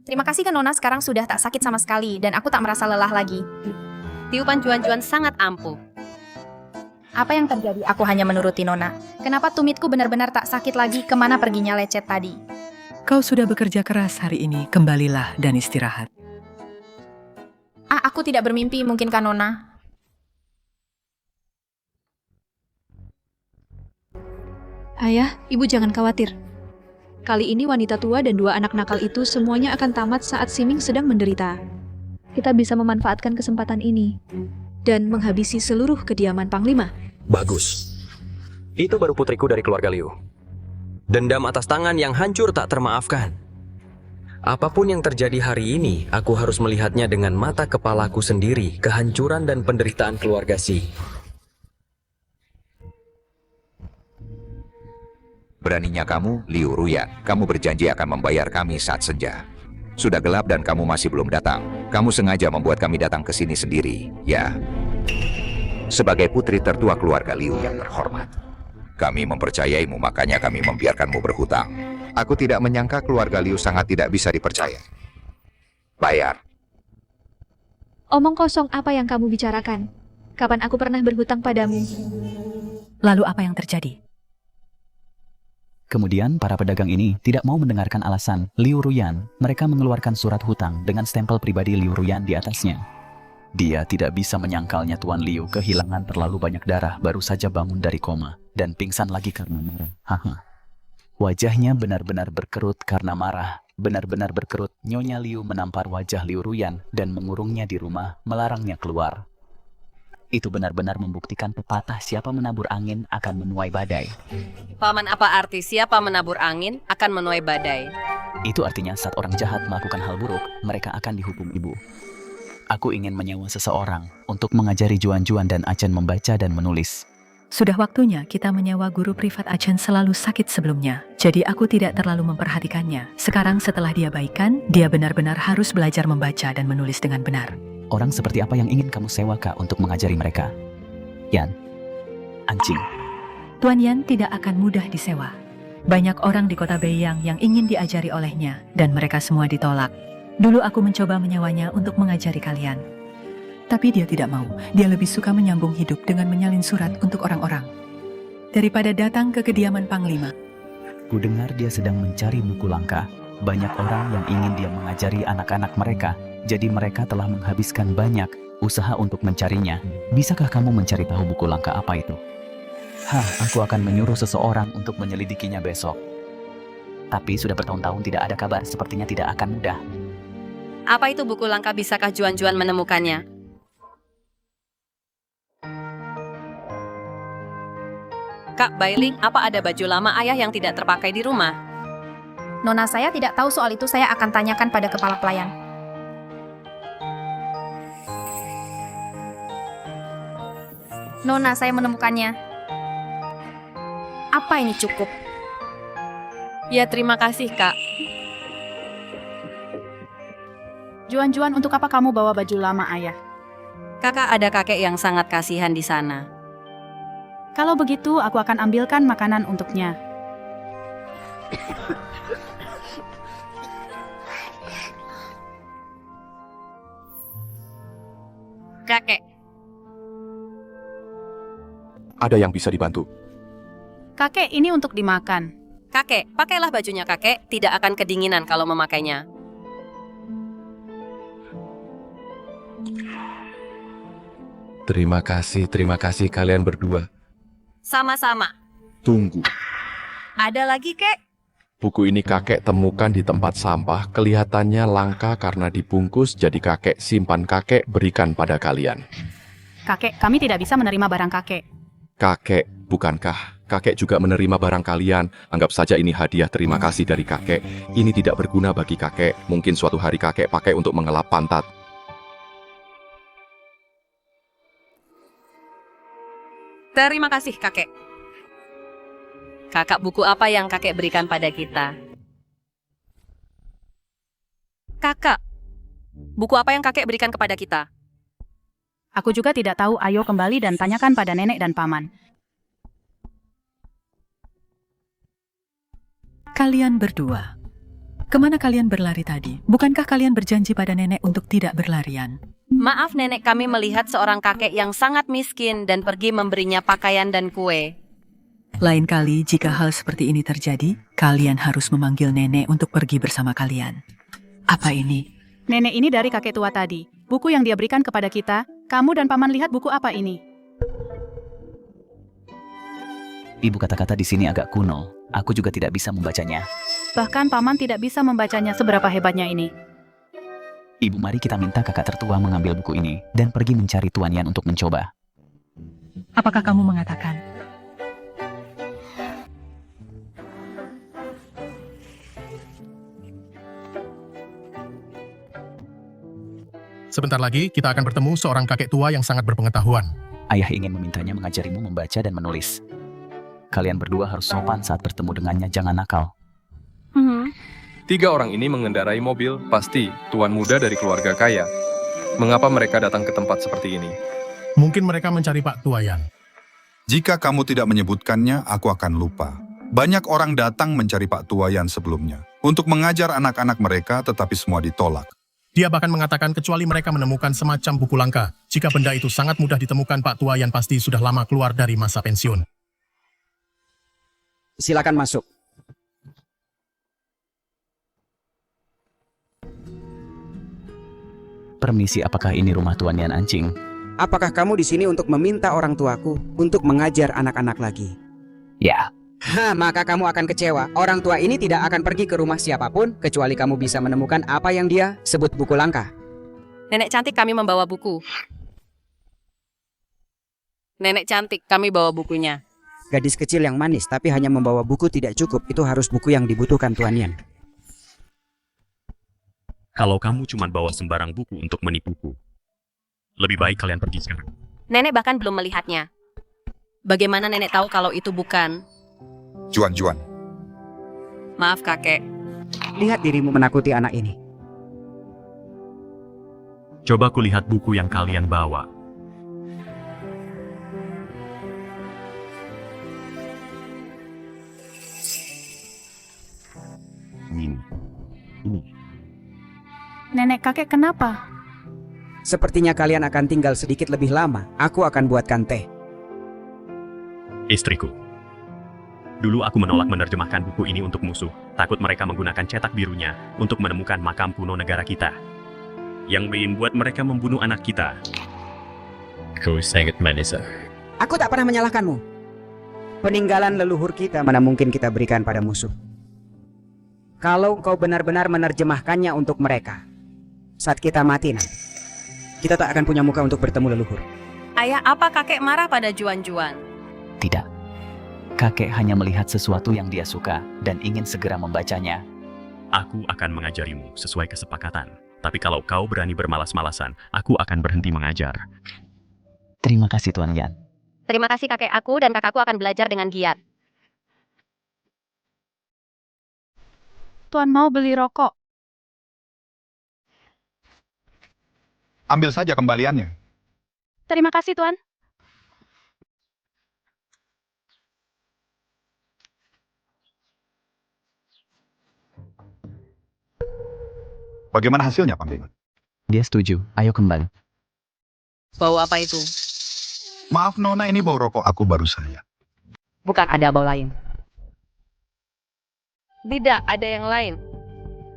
Terima kasih ke Nona, sekarang sudah tak sakit sama sekali dan aku tak merasa lelah lagi. Tiupan Juan-Juan sangat ampuh. Apa yang terjadi? Aku hanya menuruti Nona. Kenapa tumitku benar-benar tak sakit lagi? Kemana perginya lecet tadi? Kau sudah bekerja keras hari ini, kembalilah dan istirahat. Aku tidak bermimpi, mungkinkah Nona? Ayah, Ibu jangan khawatir. Kali ini wanita tua dan 2 anak nakal itu semuanya akan tamat saat Siming sedang menderita. Kita bisa memanfaatkan kesempatan ini dan menghabisi seluruh kediaman Panglima. Bagus. Itu baru putriku dari keluarga Liu. Dendam atas tangan yang hancur tak termaafkan. Apapun yang terjadi hari ini, aku harus melihatnya dengan mata kepalaku sendiri, kehancuran dan penderitaan keluarga Si. Beraninya kamu, Liu Ruyan, kamu berjanji akan membayar kami saat senja. Sudah gelap dan kamu masih belum datang. Kamu sengaja membuat kami datang ke sini sendiri, ya. Sebagai putri tertua keluarga Liu yang terhormat. Kami mempercayaimu, makanya kami membiarkanmu berhutang. Aku tidak menyangka keluarga Liu sangat tidak bisa dipercaya. Bayar. Omong kosong, apa yang kamu bicarakan? Kapan aku pernah berhutang padamu? Lalu apa yang terjadi? Kemudian para pedagang ini tidak mau mendengarkan alasan Liu Ruyan. Mereka mengeluarkan surat hutang dengan stempel pribadi Liu Ruyan di atasnya. Dia tidak bisa menyangkalnya Tuan Liu kehilangan terlalu banyak darah baru saja bangun dari koma dan pingsan lagi karena marah. Haha. Wajahnya benar-benar berkerut karena marah. Benar-benar berkerut. Nyonya Liu menampar wajah Liu Ruyan dan mengurungnya di rumah, melarangnya keluar. Itu benar-benar membuktikan pepatah siapa menabur angin akan menuai badai. Paman, apa arti siapa menabur angin akan menuai badai? Itu artinya saat orang jahat melakukan hal buruk, mereka akan dihukum, Ibu. Aku ingin menyewa seseorang untuk mengajari Juan-Juan dan Achen membaca dan menulis. Sudah waktunya kita menyewa guru privat. Achen selalu sakit sebelumnya, jadi aku tidak terlalu memperhatikannya. Sekarang setelah dia baikan, dia benar-benar harus belajar membaca dan menulis dengan benar. Orang seperti apa yang ingin kamu sewa, Kak, untuk mengajari mereka? Yan, Anjing. Tuan Yan tidak akan mudah disewa. Banyak orang di kota Beiyang yang ingin diajari olehnya, dan mereka semua ditolak. Dulu aku mencoba menyewanya untuk mengajari kalian. Tapi dia tidak mau. Dia lebih suka menyambung hidup dengan menyalin surat untuk orang-orang daripada datang ke kediaman Panglima. Kudengar dia sedang mencari buku langka. Banyak orang yang ingin dia mengajari anak-anak mereka. Jadi mereka telah menghabiskan banyak usaha untuk mencarinya. Bisakah kamu mencari tahu buku langka apa itu? Aku akan menyuruh seseorang untuk menyelidikinya besok. Tapi sudah bertahun-tahun tidak ada kabar, sepertinya tidak akan mudah. Apa itu buku langka? Bisakah Juan-Juan menemukannya? Kak Bailing, apa ada baju lama ayah yang tidak terpakai di rumah? Nona, saya tidak tahu soal itu, saya akan tanyakan pada kepala pelayan. Nona, saya menemukannya. Apa ini cukup? Ya, terima kasih, Kak. Juan-Juan, untuk apa kamu bawa baju lama ayah? Kakak, ada kakek yang sangat kasihan di sana. Kalau begitu, aku akan ambilkan makanan untuknya. Kakek. Ada yang bisa dibantu? Kakek, ini untuk dimakan. Kakek, pakailah bajunya kakek, tidak akan kedinginan kalau memakainya. Terima kasih kalian berdua. Sama-sama. Tunggu, Ada lagi, Kek? buku ini kakek temukan di tempat sampah, kelihatannya langka karena dibungkus, jadi kakek simpan, kakek berikan pada kalian. Kakek, kami tidak bisa menerima barang kakek. Kakek, bukankah Kakek juga menerima barang kalian. Anggap saja ini hadiah terima kasih dari kakek. Ini tidak berguna bagi kakek. Mungkin suatu hari kakek pakai untuk mengelap pantat. Terima kasih, kakek. Kakak, buku apa yang kakek berikan pada kita? Kakak, buku apa yang kakek berikan kepada kita? Aku juga tidak tahu, ayo kembali dan tanyakan pada nenek dan paman. Kalian berdua, kemana kalian berlari tadi? Bukankah kalian berjanji pada nenek untuk tidak berlarian? Maaf nenek, kami melihat seorang kakek yang sangat miskin dan pergi memberinya pakaian dan kue. Lain kali jika hal seperti ini terjadi, kalian harus memanggil nenek untuk pergi bersama kalian. Apa ini? Nenek ini dari kakek tua tadi. Buku yang dia berikan kepada kita. Kamu dan paman lihat buku apa ini? Ibu kata-kata di sini agak kuno. Aku juga tidak bisa membacanya. Bahkan paman tidak bisa membacanya, seberapa hebatnya ini. Ibu, mari kita minta kakak tertua mengambil buku ini dan pergi mencari Tuan Yan untuk mencoba. Apakah kamu mengatakan? Sebentar lagi kita akan bertemu seorang kakek tua yang sangat berpengetahuan. Ayah ingin memintanya mengajarimu membaca dan menulis. Kalian berdua harus sopan saat bertemu dengannya, jangan nakal. 3 orang ini mengendarai mobil, pasti tuan muda dari keluarga kaya. Mengapa mereka datang ke tempat seperti ini? Mungkin mereka mencari Pak Tuayan. Jika kamu tidak menyebutkannya, aku akan lupa. Banyak orang datang mencari Pak Tuayan sebelumnya untuk mengajar anak-anak mereka, tetapi semua ditolak. Dia bahkan mengatakan kecuali mereka menemukan semacam buku langka. Jika benda itu sangat mudah ditemukan, Pak Tuayan pasti sudah lama keluar dari masa pensiun. Silakan masuk. Permisi, apakah ini rumah Tuan Yan Ancing? Apakah kamu di sini untuk meminta orang tuaku untuk mengajar anak-anak lagi? Ya. Maka kamu akan kecewa. Orang tua ini tidak akan pergi ke rumah siapapun kecuali kamu bisa menemukan apa yang dia sebut buku langka. Nenek cantik, kami membawa buku. Nenek cantik, kami bawa bukunya. Gadis kecil yang manis tapi hanya membawa buku tidak cukup. Itu harus buku yang dibutuhkan Tuan Yan. Kalau kamu cuma bawa sembarang buku untuk menipuku, lebih baik kalian pergi sekarang. Nenek bahkan belum melihatnya. Bagaimana nenek tahu kalau itu bukan? Juan. Maaf kakek. Lihat dirimu menakuti anak ini. Coba kulihat buku yang kalian bawa. Ini. Nenek kakek kenapa? Sepertinya kalian akan tinggal sedikit lebih lama. Aku akan buatkan teh. Istriku. Dulu aku menolak menerjemahkan buku ini untuk musuh, takut mereka menggunakan cetak birunya untuk menemukan makam kuno negara kita. Yang membuat mereka membunuh anak kita. Kau sangat manis. Aku tak pernah menyalahkanmu. Peninggalan leluhur kita mana mungkin kita berikan pada musuh. Kalau kau benar-benar menerjemahkannya untuk mereka, saat kita mati nanti, kita tak akan punya muka untuk bertemu leluhur. Ayah, apa kakek marah pada Juan-Juan? Tidak. Kakek hanya melihat sesuatu yang dia suka dan ingin segera membacanya. Aku akan mengajarimu sesuai kesepakatan. Tapi kalau kau berani bermalas-malasan, aku akan berhenti mengajar. Terima kasih Tuan Yan. Terima kasih kakek, aku dan kakakku akan belajar dengan giat. Tuan mau beli rokok. Ambil saja kembaliannya. Terima kasih Tuan. Bagaimana hasilnya, Panglima? Dia setuju. Ayo kembali. Bau apa itu? Maaf Nona, ini bau rokok aku baru saja. Bukan ada bau lain. Tidak, ada yang lain.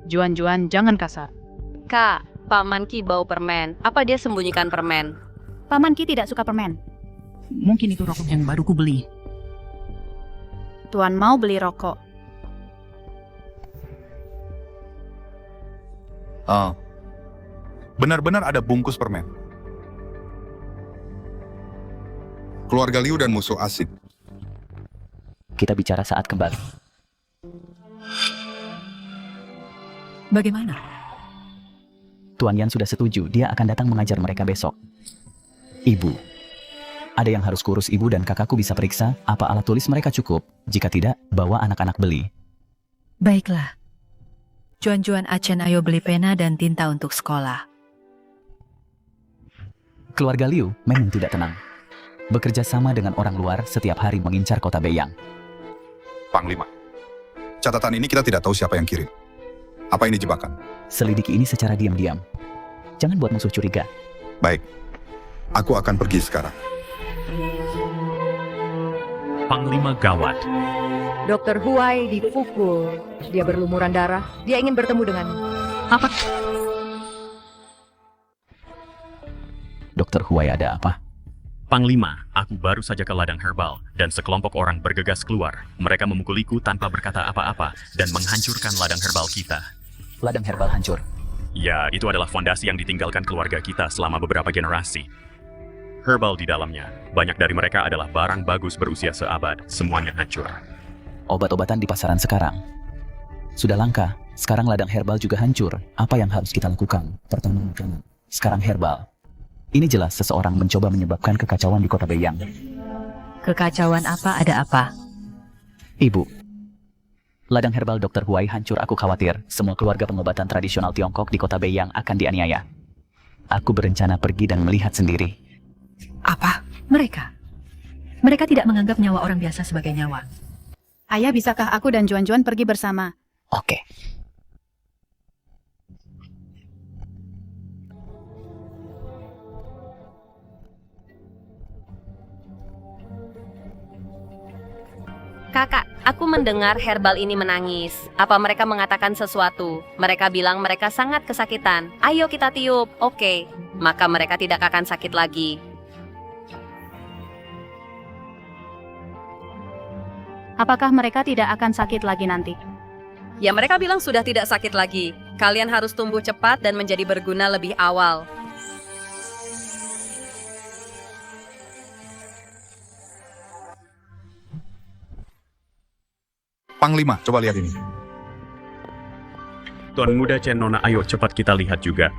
Juan, jangan kasar. Kak, Paman Ki bau permen. Apa dia sembunyikan permen? Paman Ki tidak suka permen. Mungkin itu rokok yang baru ku beli. Tuan mau beli rokok. Benar-benar ada bungkus permen. Keluarga Liu dan musuh asing. kita bicara saat kembali. Bagaimana? Tuan Yan sudah setuju, dia akan datang mengajar mereka besok. Ibu, ada yang harus kurus ibu dan kakakku bisa periksa apa alat tulis mereka cukup. Jika tidak, bawa anak-anak beli. Baiklah. Juan-Juan Achen, ayo beli pena dan tinta untuk sekolah. Keluarga Liu memang tidak tenang. Bekerja sama dengan orang luar setiap hari mengincar kota Beiyang. Panglima, catatan ini kita tidak tahu siapa yang kirim. Apa ini jebakan? Selidiki ini secara diam-diam. Jangan buat musuh curiga. Baik, aku akan pergi sekarang. Panglima gawat. Dokter Huai dipukul. Dia berlumuran darah. Dia ingin bertemu denganmu. Apa? Dokter Huai ada apa? Panglima, aku baru saja ke ladang herbal, dan sekelompok orang bergegas keluar. Mereka memukuliku tanpa berkata apa-apa, dan menghancurkan ladang herbal kita. Ladang herbal hancur? Ya, itu adalah fondasi yang ditinggalkan keluarga kita selama beberapa generasi. Herbal di dalamnya, banyak dari mereka adalah barang bagus berusia seabad, semuanya hancur. Obat-obatan di pasaran sekarang sudah langka, sekarang ladang herbal juga hancur. Apa yang harus kita lakukan? Pertama makanan, sekarang herbal. Ini jelas seseorang mencoba menyebabkan kekacauan di kota Beiyang. Kekacauan apa? Ada apa? Ibu, ladang herbal Dr. Huai hancur. Aku khawatir semua keluarga pengobatan tradisional Tiongkok di kota Beiyang akan dianiaya. Aku berencana pergi dan melihat sendiri. Apa? Mereka? Mereka tidak menganggap nyawa orang biasa sebagai nyawa. Ayah, bisakah aku dan Juan-Juan pergi bersama? Oke. Kakak, aku mendengar herbal ini menangis. Apa mereka mengatakan sesuatu? Mereka bilang mereka sangat kesakitan. Ayo kita tiup. Oke. Maka mereka tidak akan sakit lagi. Apakah mereka tidak akan sakit lagi nanti? Ya, mereka bilang sudah tidak sakit lagi. Kalian harus tumbuh cepat dan menjadi berguna lebih awal. Panglima, coba lihat ini. Tuan Muda Chen, Nona, ayo cepat kita lihat juga.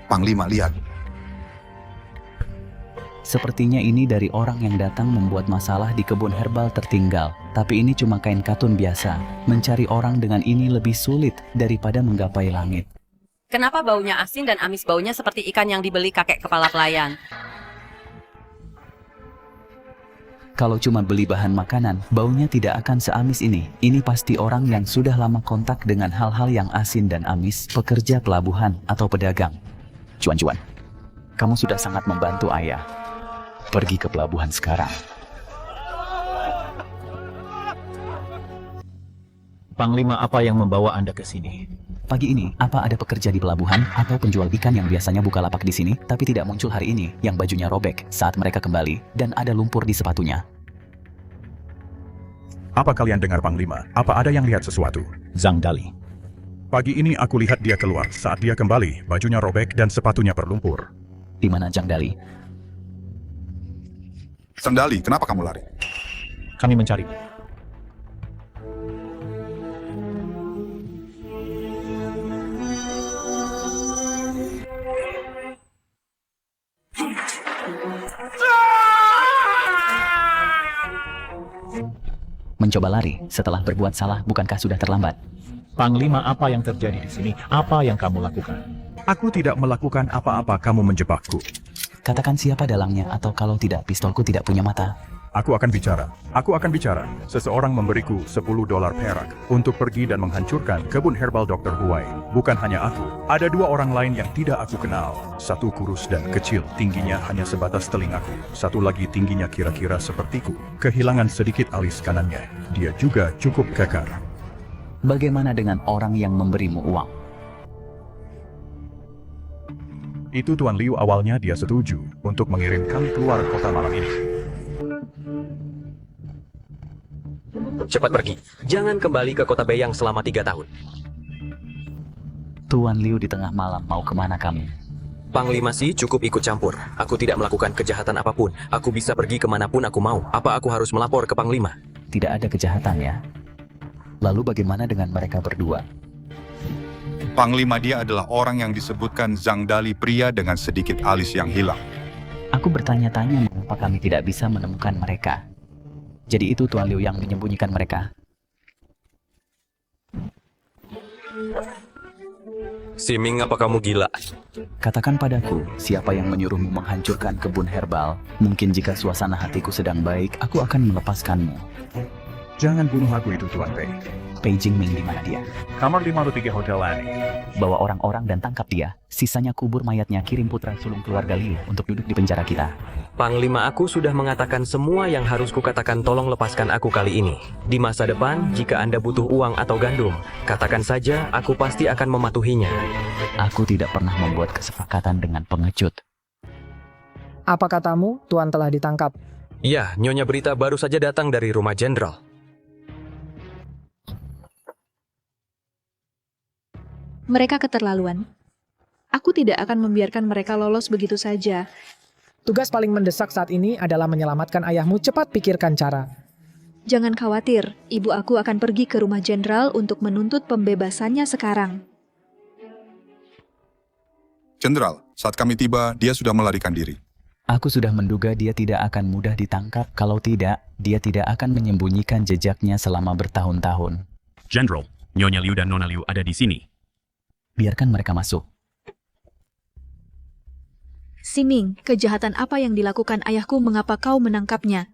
Panglima, lihat. Sepertinya ini dari orang yang datang membuat masalah di kebun herbal tertinggal. Tapi ini cuma kain katun biasa. Mencari orang dengan ini lebih sulit daripada menggapai langit. Kenapa baunya asin dan amis? Baunya seperti ikan yang dibeli kakek kepala pelayan. Kalau cuma beli bahan makanan, baunya tidak akan seamis ini. Ini pasti orang yang sudah lama kontak dengan hal-hal yang asin dan amis, pekerja pelabuhan atau pedagang. Juan-Juan, kamu sudah sangat membantu ayah. Pergi ke pelabuhan sekarang. Panglima, apa yang membawa Anda ke sini? Pagi ini, apa ada pekerja di pelabuhan atau penjual ikan yang biasanya buka lapak di sini, tapi tidak muncul hari ini, yang bajunya robek saat mereka kembali, dan ada lumpur di sepatunya? Apa kalian dengar, Panglima? Apa ada yang lihat sesuatu? Zhang Dali. Pagi ini aku lihat dia keluar. Saat dia kembali, bajunya robek dan sepatunya berlumpur. Di mana Zhang Dali? Zhang Dali, kenapa kamu lari? Kami mencari. Mencoba lari setelah berbuat salah, bukankah sudah terlambat? Panglima, apa yang terjadi di sini? Apa yang kamu lakukan? Aku tidak melakukan apa-apa, kamu menjebakku. Katakan siapa dalangnya, atau kalau tidak, pistolku tidak punya mata. Aku akan bicara. Aku akan bicara. Seseorang memberiku $10 perak untuk pergi dan menghancurkan kebun herbal Dr. Huai. Bukan hanya aku. Ada 2 orang lain yang tidak aku kenal. Satu kurus dan kecil, tingginya hanya sebatas telingaku. Satu lagi tingginya kira-kira sepertiku. Kehilangan sedikit alis kanannya. Dia juga cukup kekar. Bagaimana dengan orang yang memberimu uang? Itu Tuan Liu, awalnya dia setuju untuk mengirim kami keluar kota malam ini. Cepat pergi. Jangan kembali ke kota Beiyang selama 3 tahun. Tuan Liu, di tengah malam mau kemana kamu? Panglima sih cukup ikut campur. Aku tidak melakukan kejahatan apapun. Aku bisa pergi kemanapun aku mau. Apa aku harus melapor ke Panglima? Tidak ada kejahatan ya. Lalu bagaimana dengan mereka berdua? Panglima dia adalah orang yang disebutkan Zhang Dali, pria dengan sedikit alis yang hilang. Aku bertanya-tanya mengapa kami tidak bisa menemukan mereka. Jadi itu Tuan Liu yang menyembunyikan mereka. Siming, apa kamu gila? Katakan padaku, siapa yang menyuruhmu menghancurkan kebun herbal? Mungkin jika suasana hatiku sedang baik, aku akan melepaskanmu. Jangan bunuh aku itu, Tuan Pei. Pei Jingming di mana dia? Kamar 503 Hotel Lani. Bawa orang-orang dan tangkap dia. Sisanya kubur mayatnya, kirim putra sulung keluarga Liu untuk duduk di penjara kita. Panglima aku sudah mengatakan semua yang harus kukatakan. Tolong lepaskan aku kali ini. Di masa depan, jika Anda butuh uang atau gandum, katakan saja, aku pasti akan mematuhinya. Aku tidak pernah membuat kesepakatan dengan pengecut. Apa katamu, Tuan telah ditangkap? Ya, Nyonya berita baru saja datang dari rumah jenderal. Mereka keterlaluan. Aku tidak akan membiarkan mereka lolos begitu saja. Tugas paling mendesak saat ini adalah menyelamatkan ayahmu. Cepat pikirkan cara. Jangan khawatir, ibu aku akan pergi ke rumah jenderal untuk menuntut pembebasannya sekarang. Jenderal, saat kami tiba, dia sudah melarikan diri. Aku sudah menduga dia tidak akan mudah ditangkap. Kalau tidak, dia tidak akan menyembunyikan jejaknya selama bertahun-tahun. Jenderal, Nyonya Liu dan Nona Liu ada di sini. Biarkan mereka masuk. Siming, kejahatan apa yang dilakukan ayahku, mengapa kau menangkapnya?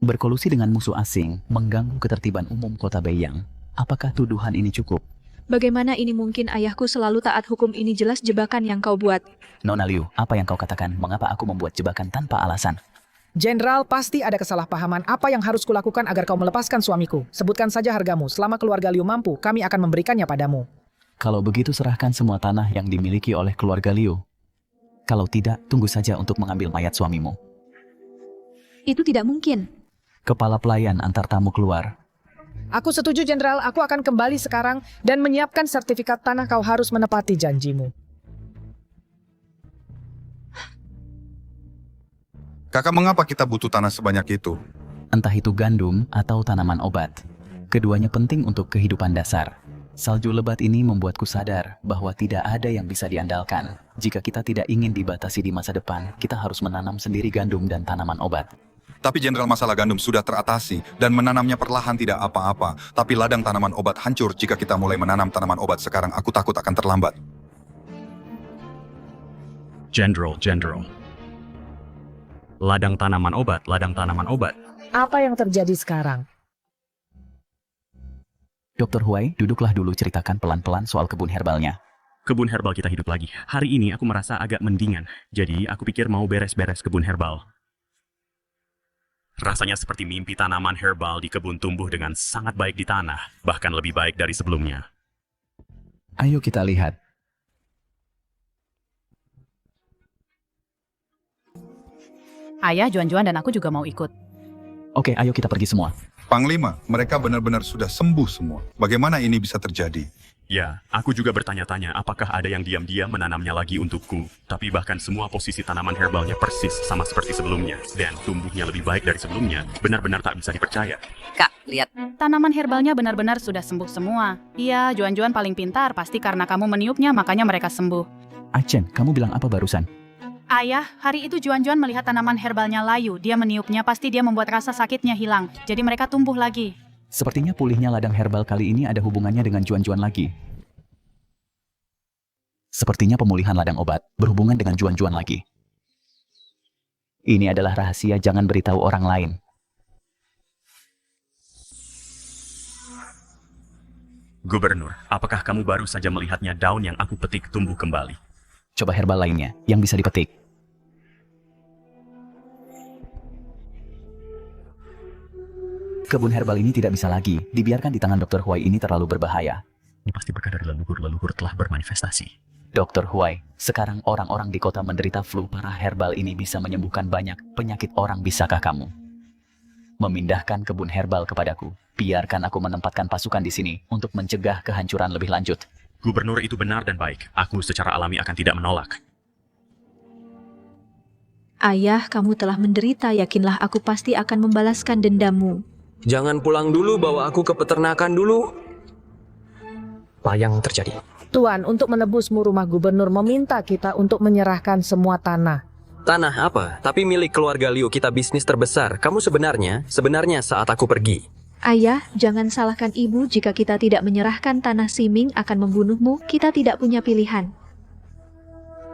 Berkolusi dengan musuh asing, mengganggu ketertiban umum kota Beiyang. Apakah tuduhan ini cukup? Bagaimana ini mungkin? Ayahku selalu taat hukum, ini jelas jebakan yang kau buat. Nona Liu, apa yang kau katakan? Mengapa aku membuat jebakan tanpa alasan? Jenderal, pasti ada kesalahpahaman. Apa yang harus kulakukan agar kau melepaskan suamiku? Sebutkan saja hargamu. Selama keluarga Liu mampu, kami akan memberikannya padamu. Kalau begitu serahkan semua tanah yang dimiliki oleh keluarga Liu. Kalau tidak, tunggu saja untuk mengambil mayat suamimu. Itu tidak mungkin. Kepala pelayan antar tamu keluar. Aku setuju, Jenderal. Aku akan kembali sekarang dan menyiapkan sertifikat tanah. Kau harus menepati janjimu. Kakak, mengapa kita butuh tanah sebanyak itu? Entah itu gandum atau tanaman obat. Keduanya penting untuk kehidupan dasar. Salju lebat ini membuatku sadar bahwa tidak ada yang bisa diandalkan. Jika kita tidak ingin dibatasi di masa depan, kita harus menanam sendiri gandum dan tanaman obat. Tapi Jenderal, masalah gandum sudah teratasi dan menanamnya perlahan tidak apa-apa. Tapi ladang tanaman obat hancur jika kita mulai menanam tanaman obat sekarang. Aku takut akan terlambat. Jenderal. Ladang tanaman obat. Apa yang terjadi sekarang? Dr. Huai, duduklah dulu, ceritakan pelan-pelan soal kebun herbalnya. Kebun herbal kita hidup lagi. Hari ini aku merasa agak mendingan. Jadi aku pikir mau beres-beres kebun herbal. Rasanya seperti mimpi. Tanaman herbal di kebun tumbuh dengan sangat baik di tanah. Bahkan lebih baik dari sebelumnya. Ayo kita lihat. Ayah, Juan-Juan dan aku juga mau ikut. Oke, ayo kita pergi semua. Panglima, mereka benar-benar sudah sembuh semua. Bagaimana ini bisa terjadi? Ya, aku juga bertanya-tanya apakah ada yang diam-diam menanamnya lagi untukku. Tapi bahkan semua posisi tanaman herbalnya persis sama seperti sebelumnya. Dan tumbuhnya lebih baik dari sebelumnya. Benar-benar tak bisa dipercaya. Kak, lihat. Tanaman herbalnya benar-benar sudah sembuh semua. Iya, Juan-Juan paling pintar. Pasti karena kamu meniupnya, makanya mereka sembuh. Achen, kamu bilang apa barusan? Ayah, hari itu Juan-Juan melihat tanaman herbalnya layu. Dia meniupnya, pasti dia membuat rasa sakitnya hilang. Jadi mereka tumbuh lagi. Sepertinya pulihnya ladang herbal kali ini ada hubungannya dengan Juan-Juan lagi. Sepertinya pemulihan ladang obat berhubungan dengan Juan-Juan lagi. Ini adalah rahasia, jangan beritahu orang lain. Gubernur, apakah kamu baru saja melihatnya daun yang aku petik tumbuh kembali? Coba herbal lainnya yang bisa dipetik. Kebun herbal ini tidak bisa lagi dibiarkan di tangan Dr. Huai, ini terlalu berbahaya. Ini pasti berkah dari leluhur telah bermanifestasi. Dr. Huai, sekarang orang-orang di kota menderita flu parah. Herbal ini bisa menyembuhkan banyak penyakit orang. Bisakah kamu memindahkan kebun herbal kepadaku? Biarkan aku menempatkan pasukan di sini untuk mencegah kehancuran lebih lanjut. Gubernur, itu benar dan baik. Aku secara alami akan tidak menolak. Ayah, kamu telah menderita, yakinlah aku pasti akan membalaskan dendammu. Jangan pulang dulu, bawa aku ke peternakan dulu. Apa yang terjadi? Tuan, untuk menebusmu rumah gubernur meminta kita untuk menyerahkan semua tanah. Tanah apa? Tapi milik keluarga Liu, kita bisnis terbesar. Kamu sebenarnya saat aku pergi. Ayah, jangan salahkan ibu jika kita tidak menyerahkan tanah Siming akan membunuhmu. Kita tidak punya pilihan.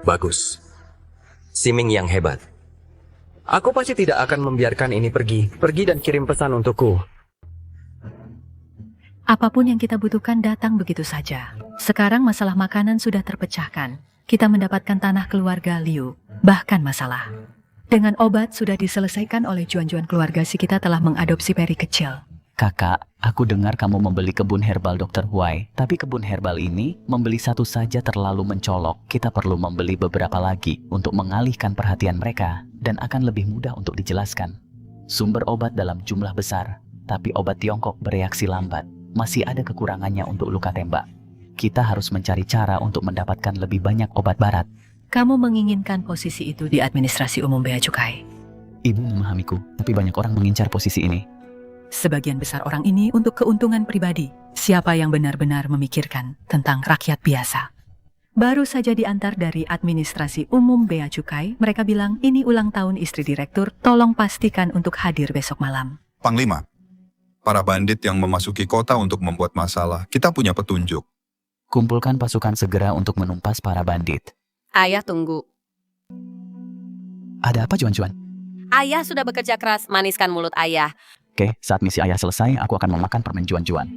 Bagus. Siming yang hebat. Aku pasti tidak akan membiarkan ini pergi. Pergi dan kirim pesan untukku. Apapun yang kita butuhkan datang begitu saja. Sekarang masalah makanan sudah terpecahkan. Kita mendapatkan tanah keluarga Liu. Bahkan masalah dengan obat sudah diselesaikan oleh Juan-Juan keluarga si kita telah mengadopsi peri kecil. Kakak, aku dengar kamu membeli kebun herbal Dr. Huai. Tapi kebun herbal ini membeli satu saja terlalu mencolok. Kita perlu membeli beberapa lagi untuk mengalihkan perhatian mereka. Dan akan lebih mudah untuk dijelaskan. Sumber obat dalam jumlah besar. Tapi obat Tiongkok bereaksi lambat. Masih ada kekurangannya untuk luka tembak. Kita harus mencari cara untuk mendapatkan lebih banyak obat barat. Kamu menginginkan posisi itu di administrasi umum Bea Cukai. Ibu memahamiku, tapi banyak orang mengincar posisi ini. Sebagian besar orang ini untuk keuntungan pribadi. Siapa yang benar-benar memikirkan tentang rakyat biasa? Baru saja diantar dari administrasi umum Bea Cukai, mereka bilang ini ulang tahun istri direktur, tolong pastikan untuk hadir besok malam. Panglima, para bandit yang memasuki kota untuk membuat masalah, kita punya petunjuk. Kumpulkan pasukan segera untuk menumpas para bandit. Ayah tunggu. Ada apa, Juan-Juan? Ayah sudah bekerja keras, maniskan mulut ayah. Oke, saat misi ayah selesai, aku akan memakan permen Juan-Juan.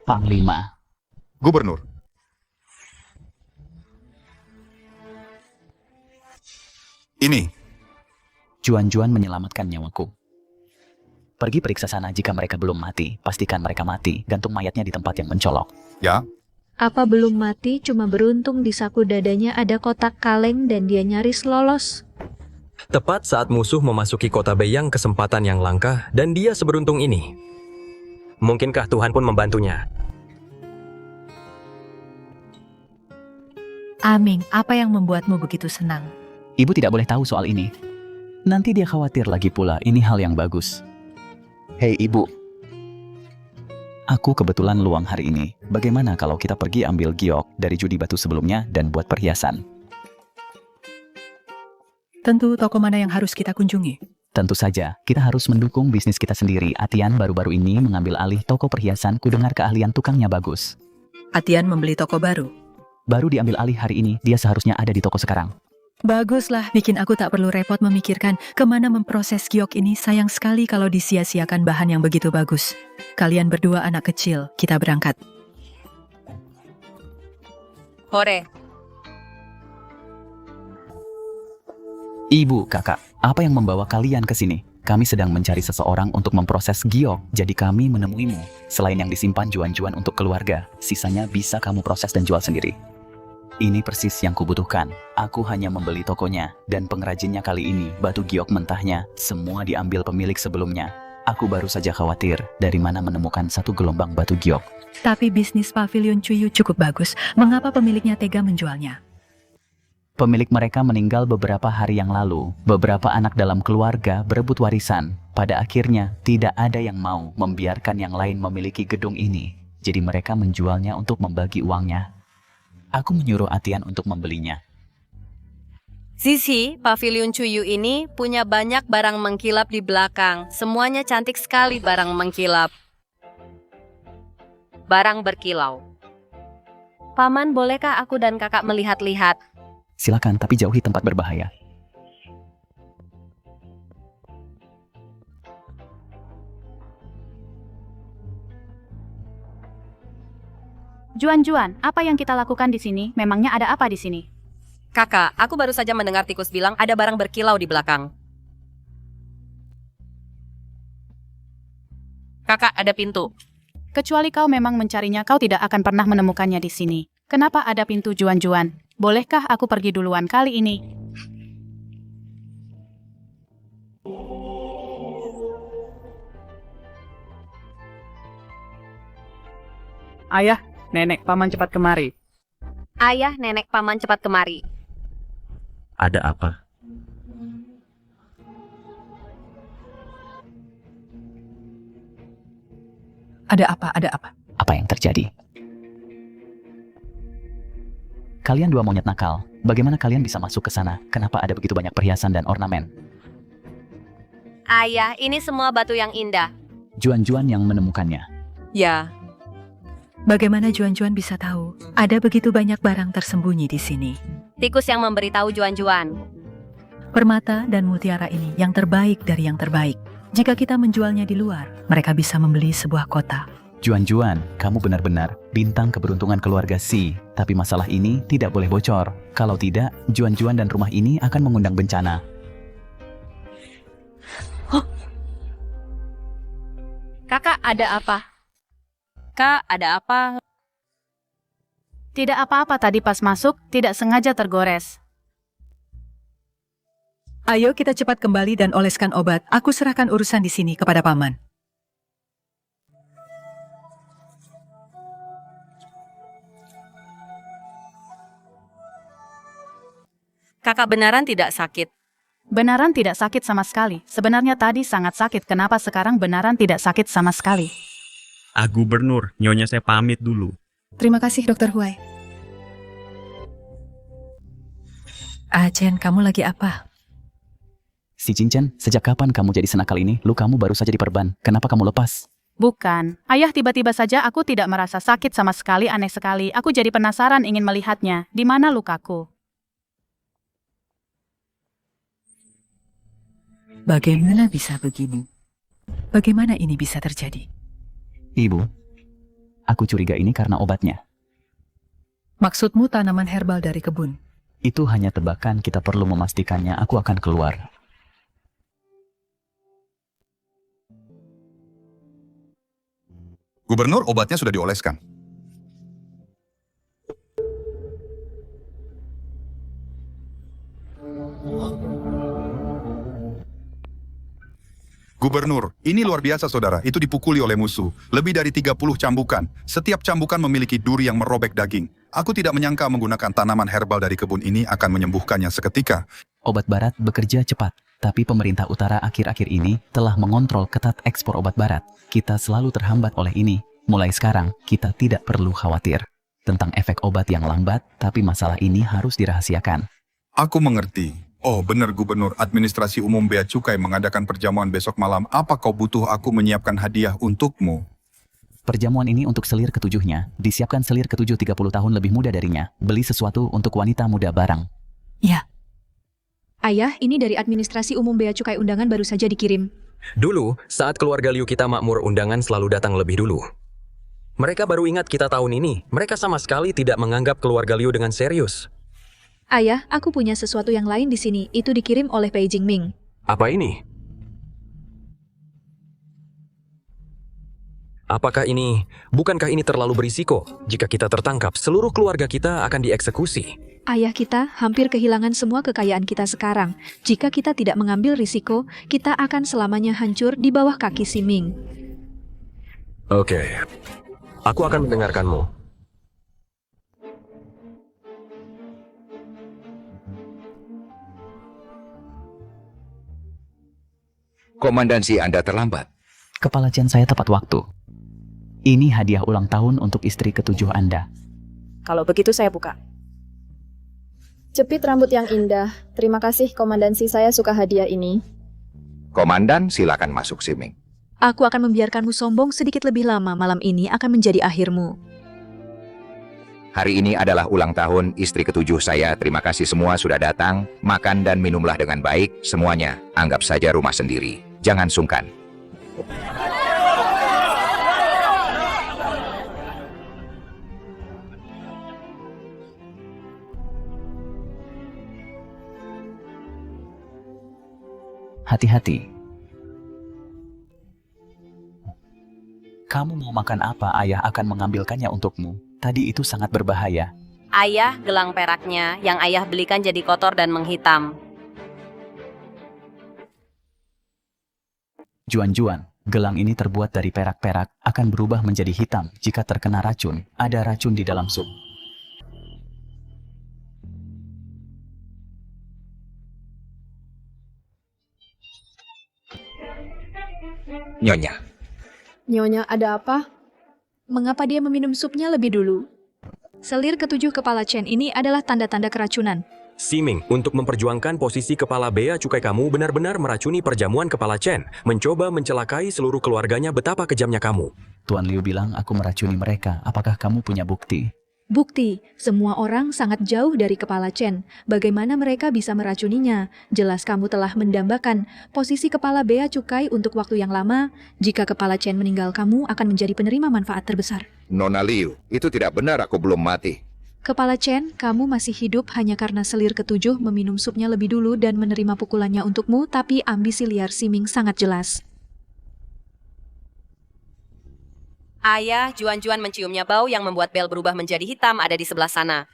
Panglima. Gubernur. Ini. Juan-Juan menyelamatkan nyawaku. Pergi periksa sana jika mereka belum mati. Pastikan mereka mati. Gantung mayatnya di tempat yang mencolok. Ya. Apa belum mati, cuma beruntung di saku dadanya ada kotak kaleng dan dia nyaris lolos. Tepat saat musuh memasuki kota Beiyang, kesempatan yang langka, dan dia seberuntung ini. Mungkinkah Tuhan pun membantunya? Aming, apa yang membuatmu begitu senang? Ibu tidak boleh tahu soal ini. Nanti dia khawatir lagi pula, ini hal yang bagus. Hei ibu. Aku kebetulan luang hari ini. Bagaimana kalau kita pergi ambil giok dari judi batu sebelumnya dan buat perhiasan? Tentu toko mana yang harus kita kunjungi? Tentu saja, kita harus mendukung bisnis kita sendiri. Atian baru-baru ini mengambil alih toko perhiasan, kudengar keahlian tukangnya bagus. Atian membeli toko baru? Baru diambil alih hari ini, dia seharusnya ada di toko sekarang. Baguslah, bikin aku tak perlu repot memikirkan kemana memproses giok ini. Sayang sekali kalau disia-siakan bahan yang begitu bagus. Kalian berdua anak kecil, kita berangkat. Hore. Ibu, kakak, apa yang membawa kalian ke sini? Kami sedang mencari seseorang untuk memproses giok, jadi kami menemuimu. Selain yang disimpan Juan-Juan untuk keluarga, sisanya bisa kamu proses dan jual sendiri. Ini persis yang kubutuhkan. Aku hanya membeli tokonya, dan pengrajinnya kali ini, batu giok mentahnya, semua diambil pemilik sebelumnya. Aku baru saja khawatir dari mana menemukan satu gelombang batu giok. Tapi bisnis Pavilion Cuyu cukup bagus. Mengapa pemiliknya tega menjualnya? Pemilik mereka meninggal beberapa hari yang lalu. Beberapa anak dalam keluarga berebut warisan. Pada akhirnya, tidak ada yang mau membiarkan yang lain memiliki gedung ini. Jadi mereka menjualnya untuk membagi uangnya. Aku menyuruh Atian untuk membelinya. Sisi, Pavilion Cuyu ini punya banyak barang mengkilap di belakang. Semuanya cantik sekali barang mengkilap. Barang berkilau. Paman, bolehkah aku dan kakak melihat-lihat? Silakan, tapi jauhi tempat berbahaya. Juan-Juan, apa yang kita lakukan di sini? Memangnya ada apa di sini? Kakak, aku baru saja mendengar tikus bilang ada barang berkilau di belakang. Kakak, ada pintu. Kecuali kau memang mencarinya, kau tidak akan pernah menemukannya di sini. Kenapa ada pintu, Juan-Juan? Bolehkah aku pergi duluan kali ini? Ayah, nenek, paman cepat kemari. Ayah, nenek, paman cepat kemari. Ada apa? Ada apa? Ada apa? Apa yang terjadi? Kalian dua monyet nakal. Bagaimana kalian bisa masuk ke sana? Kenapa ada begitu banyak perhiasan dan ornamen? Ayah, ini semua batu yang indah. Juan-Juan yang menemukannya. Ya. Bagaimana Juan-Juan bisa tahu? Ada begitu banyak barang tersembunyi di sini. Tikus yang memberitahu Juan-Juan. Permata dan mutiara ini yang terbaik dari yang terbaik. Jika kita menjualnya di luar, mereka bisa membeli sebuah kota. Juan-Juan, kamu benar-benar bintang keberuntungan keluarga Si. Tapi masalah ini tidak boleh bocor. Kalau tidak, Juan-Juan dan rumah ini akan mengundang bencana. Kakak, ada apa? Kak, ada apa? Tidak apa-apa tadi pas masuk, tidak sengaja tergores. Ayo kita cepat kembali dan oleskan obat. Aku serahkan urusan di sini kepada paman. Kakak beneran tidak sakit? Benaran tidak sakit sama sekali. Sebenarnya tadi sangat sakit. Kenapa sekarang benaran tidak sakit sama sekali? Gubernur, nyonya saya pamit dulu. Terima kasih, Dr. Huai. Chen, kamu lagi apa? Si Cincin, sejak kapan kamu jadi senakal ini? Lukamu baru saja diperban. Kenapa kamu lepas? Bukan. Ayah, tiba-tiba saja aku tidak merasa sakit sama sekali, aneh sekali. Aku jadi penasaran ingin melihatnya. Di mana lukaku? Bagaimana bisa begini? Bagaimana ini bisa terjadi? Ibu, aku curiga ini karena obatnya. Maksudmu tanaman herbal dari kebun? Itu hanya tebakan, kita perlu memastikannya. Aku akan keluar. Gubernur, obatnya sudah dioleskan. Gubernur, ini luar biasa saudara, itu dipukuli oleh musuh. Lebih dari 30 cambukan. Setiap cambukan memiliki duri yang merobek daging. Aku tidak menyangka menggunakan tanaman herbal dari kebun ini akan menyembuhkannya seketika. Obat barat bekerja cepat, tapi pemerintah utara akhir-akhir ini telah mengontrol ketat ekspor obat barat. Kita selalu terhambat oleh ini. Mulai sekarang, kita tidak perlu khawatir tentang efek obat yang lambat, tapi masalah ini harus dirahasiakan. Aku mengerti. Oh benar Gubernur, administrasi umum Bea Cukai mengadakan perjamuan besok malam. Apa kau butuh aku menyiapkan hadiah untukmu? Perjamuan ini untuk selir ketujuhnya. Disiapkan selir ketujuh 30 tahun lebih muda darinya. Beli sesuatu untuk wanita muda barang. Ya. Ayah, ini dari administrasi umum Bea Cukai undangan baru saja dikirim. Dulu, saat keluarga Liu kita makmur, undangan selalu datang lebih dulu. Mereka baru ingat kita tahun ini. Mereka sama sekali tidak menganggap keluarga Liu dengan serius. Ayah, aku punya sesuatu yang lain di sini. Itu dikirim oleh Pei Jingming. Apa ini? Bukankah ini terlalu berisiko? Jika kita tertangkap, seluruh keluarga kita akan dieksekusi. Ayah kita hampir kehilangan semua kekayaan kita sekarang. Jika kita tidak mengambil risiko, kita akan selamanya hancur di bawah kaki si Ming. Oke. Aku akan mendengarkanmu. Komandansi Anda terlambat. Kepala Chen saya tepat waktu. Ini hadiah ulang tahun untuk istri ketujuh Anda. Kalau begitu saya buka. Jepit rambut yang indah. Terima kasih komandansi, saya suka hadiah ini. Komandan, silakan masuk Siming. Aku akan membiarkanmu sombong sedikit lebih lama. Malam ini akan menjadi akhirmu. Hari ini adalah ulang tahun istri ketujuh saya. Terima kasih semua sudah datang. Makan dan minumlah dengan baik. Semuanya, anggap saja rumah sendiri. Jangan sungkan. Hati-hati. Kamu mau makan apa, ayah akan mengambilkannya untukmu. Tadi itu sangat berbahaya. Ayah, gelang peraknya yang ayah belikan jadi kotor dan menghitam. Juan-Juan, gelang ini terbuat dari perak-perak, akan berubah menjadi hitam jika terkena racun. Ada racun di dalam sup. Nyonya, Nyonya, ada apa? Mengapa dia meminum supnya lebih dulu? Selir ketujuh kepala Chen ini adalah tanda-tanda keracunan. Siming, untuk memperjuangkan posisi kepala bea cukai kamu benar-benar meracuni perjamuan kepala Chen, mencoba mencelakai seluruh keluarganya. Betapa kejamnya kamu. Tuan Liu bilang aku meracuni mereka. Apakah kamu punya bukti? Bukti, semua orang sangat jauh dari kepala Chen. Bagaimana mereka bisa meracuninya? Jelas kamu telah mendambakan posisi kepala bea cukai untuk waktu yang lama. Jika kepala Chen meninggal, kamu akan menjadi penerima manfaat terbesar. Nona Liu, itu tidak benar, aku belum mati. Kepala Chen, kamu masih hidup hanya karena selir ketujuh meminum supnya lebih dulu dan menerima pukulannya untukmu, tapi ambisi liar Siming sangat jelas. Ayah, Juan-Juan menciumnya bau yang membuat bel berubah menjadi hitam ada di sebelah sana.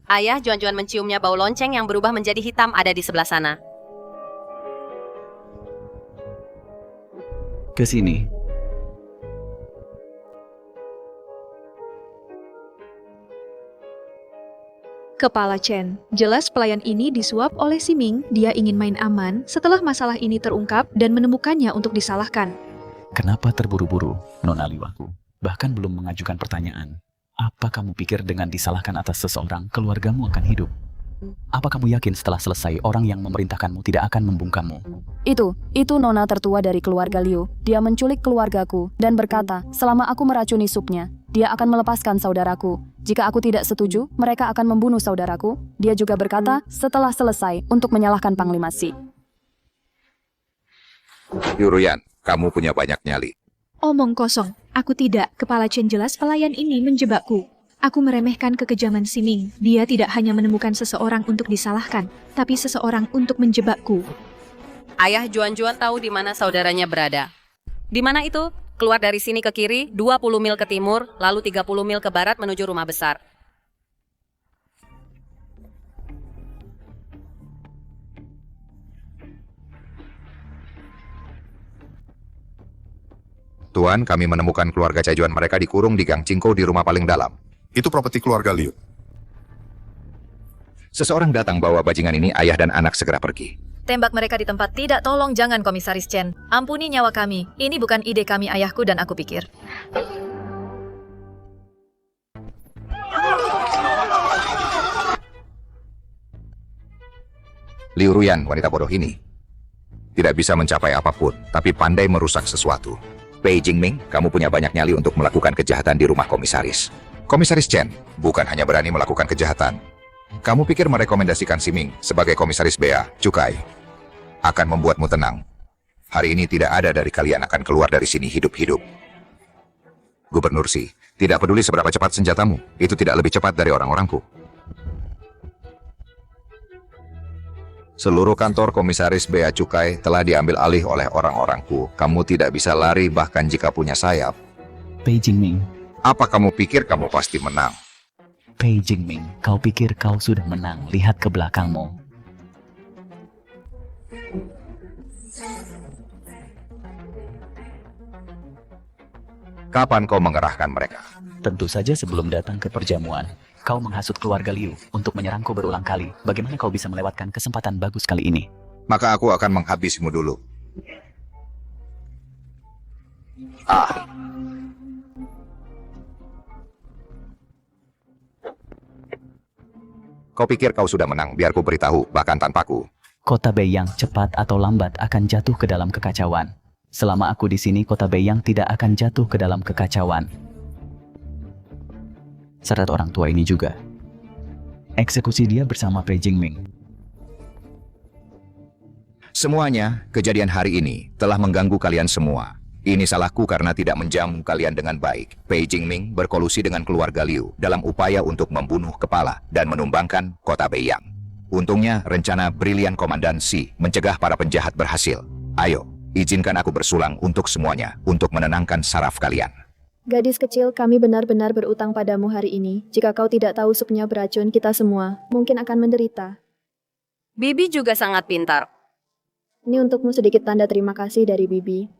Ayah, Juan-Juan menciumnya bau lonceng yang berubah menjadi hitam ada di sebelah sana. Ke sini. Kepala Chen, jelas pelayan ini disuap oleh Siming. Dia ingin main aman setelah masalah ini terungkap dan menemukannya untuk disalahkan. Kenapa terburu-buru, Nona Liu? Aku bahkan belum mengajukan pertanyaan. Apa kamu pikir dengan disalahkan atas seseorang, keluargamu akan hidup? Apa kamu yakin setelah selesai orang yang memerintahkanmu tidak akan membungkammu? Itu nona tertua dari keluarga Liu. Dia menculik keluargaku dan berkata, selama aku meracuni supnya, dia akan melepaskan saudaraku. Jika aku tidak setuju, mereka akan membunuh saudaraku. Dia juga berkata, setelah selesai, untuk menyalahkan Panglima Si. Yuruyan, kamu punya banyak nyali. Omong kosong, aku tidak. Kepala Chen, jelas pelayan ini menjebakku. Aku meremehkan kekejaman Siming. Dia tidak hanya menemukan seseorang untuk disalahkan, tapi seseorang untuk menjebakku. Ayah Juan-Juan tahu di mana saudaranya berada. Di mana itu? Keluar dari sini ke kiri, 20 mil ke timur, lalu 30 mil ke barat menuju rumah besar. Tuan, kami menemukan keluarga Cajuan mereka dikurung di Gang Cingko di rumah paling dalam. Itu properti keluarga Liu. Seseorang datang bawa bajingan ini, ayah dan anak segera pergi. Tembak mereka di tempat. Tidak, tolong jangan, Komisaris Chen. Ampuni nyawa kami. Ini bukan ide kami, ayahku dan aku pikir. Liu Ruyan, wanita bodoh ini, tidak bisa mencapai apapun, tapi pandai merusak sesuatu. Pei Jingming, kamu punya banyak nyali untuk melakukan kejahatan di rumah komisaris. Komisaris Chen bukan hanya berani melakukan kejahatan. Kamu pikir merekomendasikan Siming sebagai komisaris bea cukai akan membuatmu tenang? Hari ini tidak ada dari kalian akan keluar dari sini hidup-hidup. Gubernur Si, tidak peduli seberapa cepat senjatamu, itu tidak lebih cepat dari orang-orangku. Seluruh kantor komisaris bea cukai telah diambil alih oleh orang-orangku. Kamu tidak bisa lari bahkan jika punya sayap. Pei Jingming. Apa kamu pikir kamu pasti menang? Pei Jingming, kau pikir kau sudah menang? Lihat ke belakangmu. Kapan kau mengerahkan mereka? Tentu saja sebelum datang ke perjamuan. Kau menghasut keluarga Liu untuk menyerangku berulang kali. Bagaimana kau bisa melewatkan kesempatan bagus kali ini? Maka aku akan menghabisimu dulu. Kau pikir kau sudah menang, biar ku beritahu, bahkan tanpaku. Kota Beiyang cepat atau lambat akan jatuh ke dalam kekacauan. Selama aku di sini, kota Beiyang tidak akan jatuh ke dalam kekacauan. Syarat orang tua ini juga. Eksekusi dia bersama Pei Jingming. Semuanya, kejadian hari ini telah mengganggu kalian semua. Ini salahku karena tidak menjamu kalian dengan baik. Pei Jingming berkolusi dengan keluarga Liu dalam upaya untuk membunuh kepala dan menumbangkan kota Beiyang. Untungnya, rencana brilian Komandan Si mencegah para penjahat berhasil. Ayo, Izinkan aku bersulang untuk semuanya, untuk menenangkan saraf kalian. Gadis kecil, kami benar-benar berutang padamu hari ini. Jika kau tidak tahu supnya beracun, kita semua mungkin akan menderita. Bibi juga sangat pintar. Ini untukmu sedikit tanda terima kasih dari Bibi.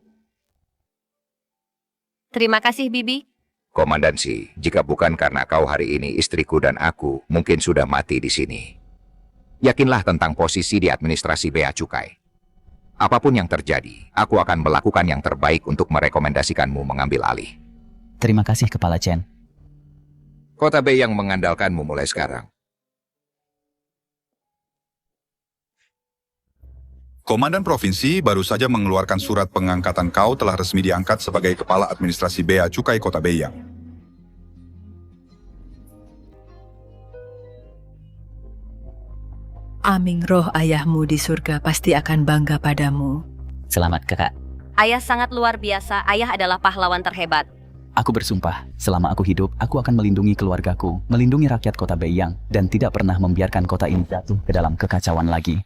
Terima kasih, Bibi. Komandansi, jika bukan karena kau hari ini, istriku dan aku mungkin sudah mati di sini. Yakinlah tentang posisi di administrasi Bea Cukai. Apapun yang terjadi, aku akan melakukan yang terbaik untuk merekomendasikanmu mengambil alih. Terima kasih, Kepala Chen. Kota Bei yang mengandalkanmu mulai sekarang. Komandan Provinsi baru saja mengeluarkan surat pengangkatan kau telah resmi diangkat sebagai Kepala Administrasi Bea Cukai Kota Beiyang. Aming roh ayahmu di surga pasti akan bangga padamu. Selamat, Kakak. Ayah sangat luar biasa. Ayah adalah pahlawan terhebat. Aku bersumpah, selama aku hidup, aku akan melindungi keluargaku, melindungi rakyat Kota Beiyang, dan tidak pernah membiarkan kota ini jatuh ke dalam kekacauan lagi.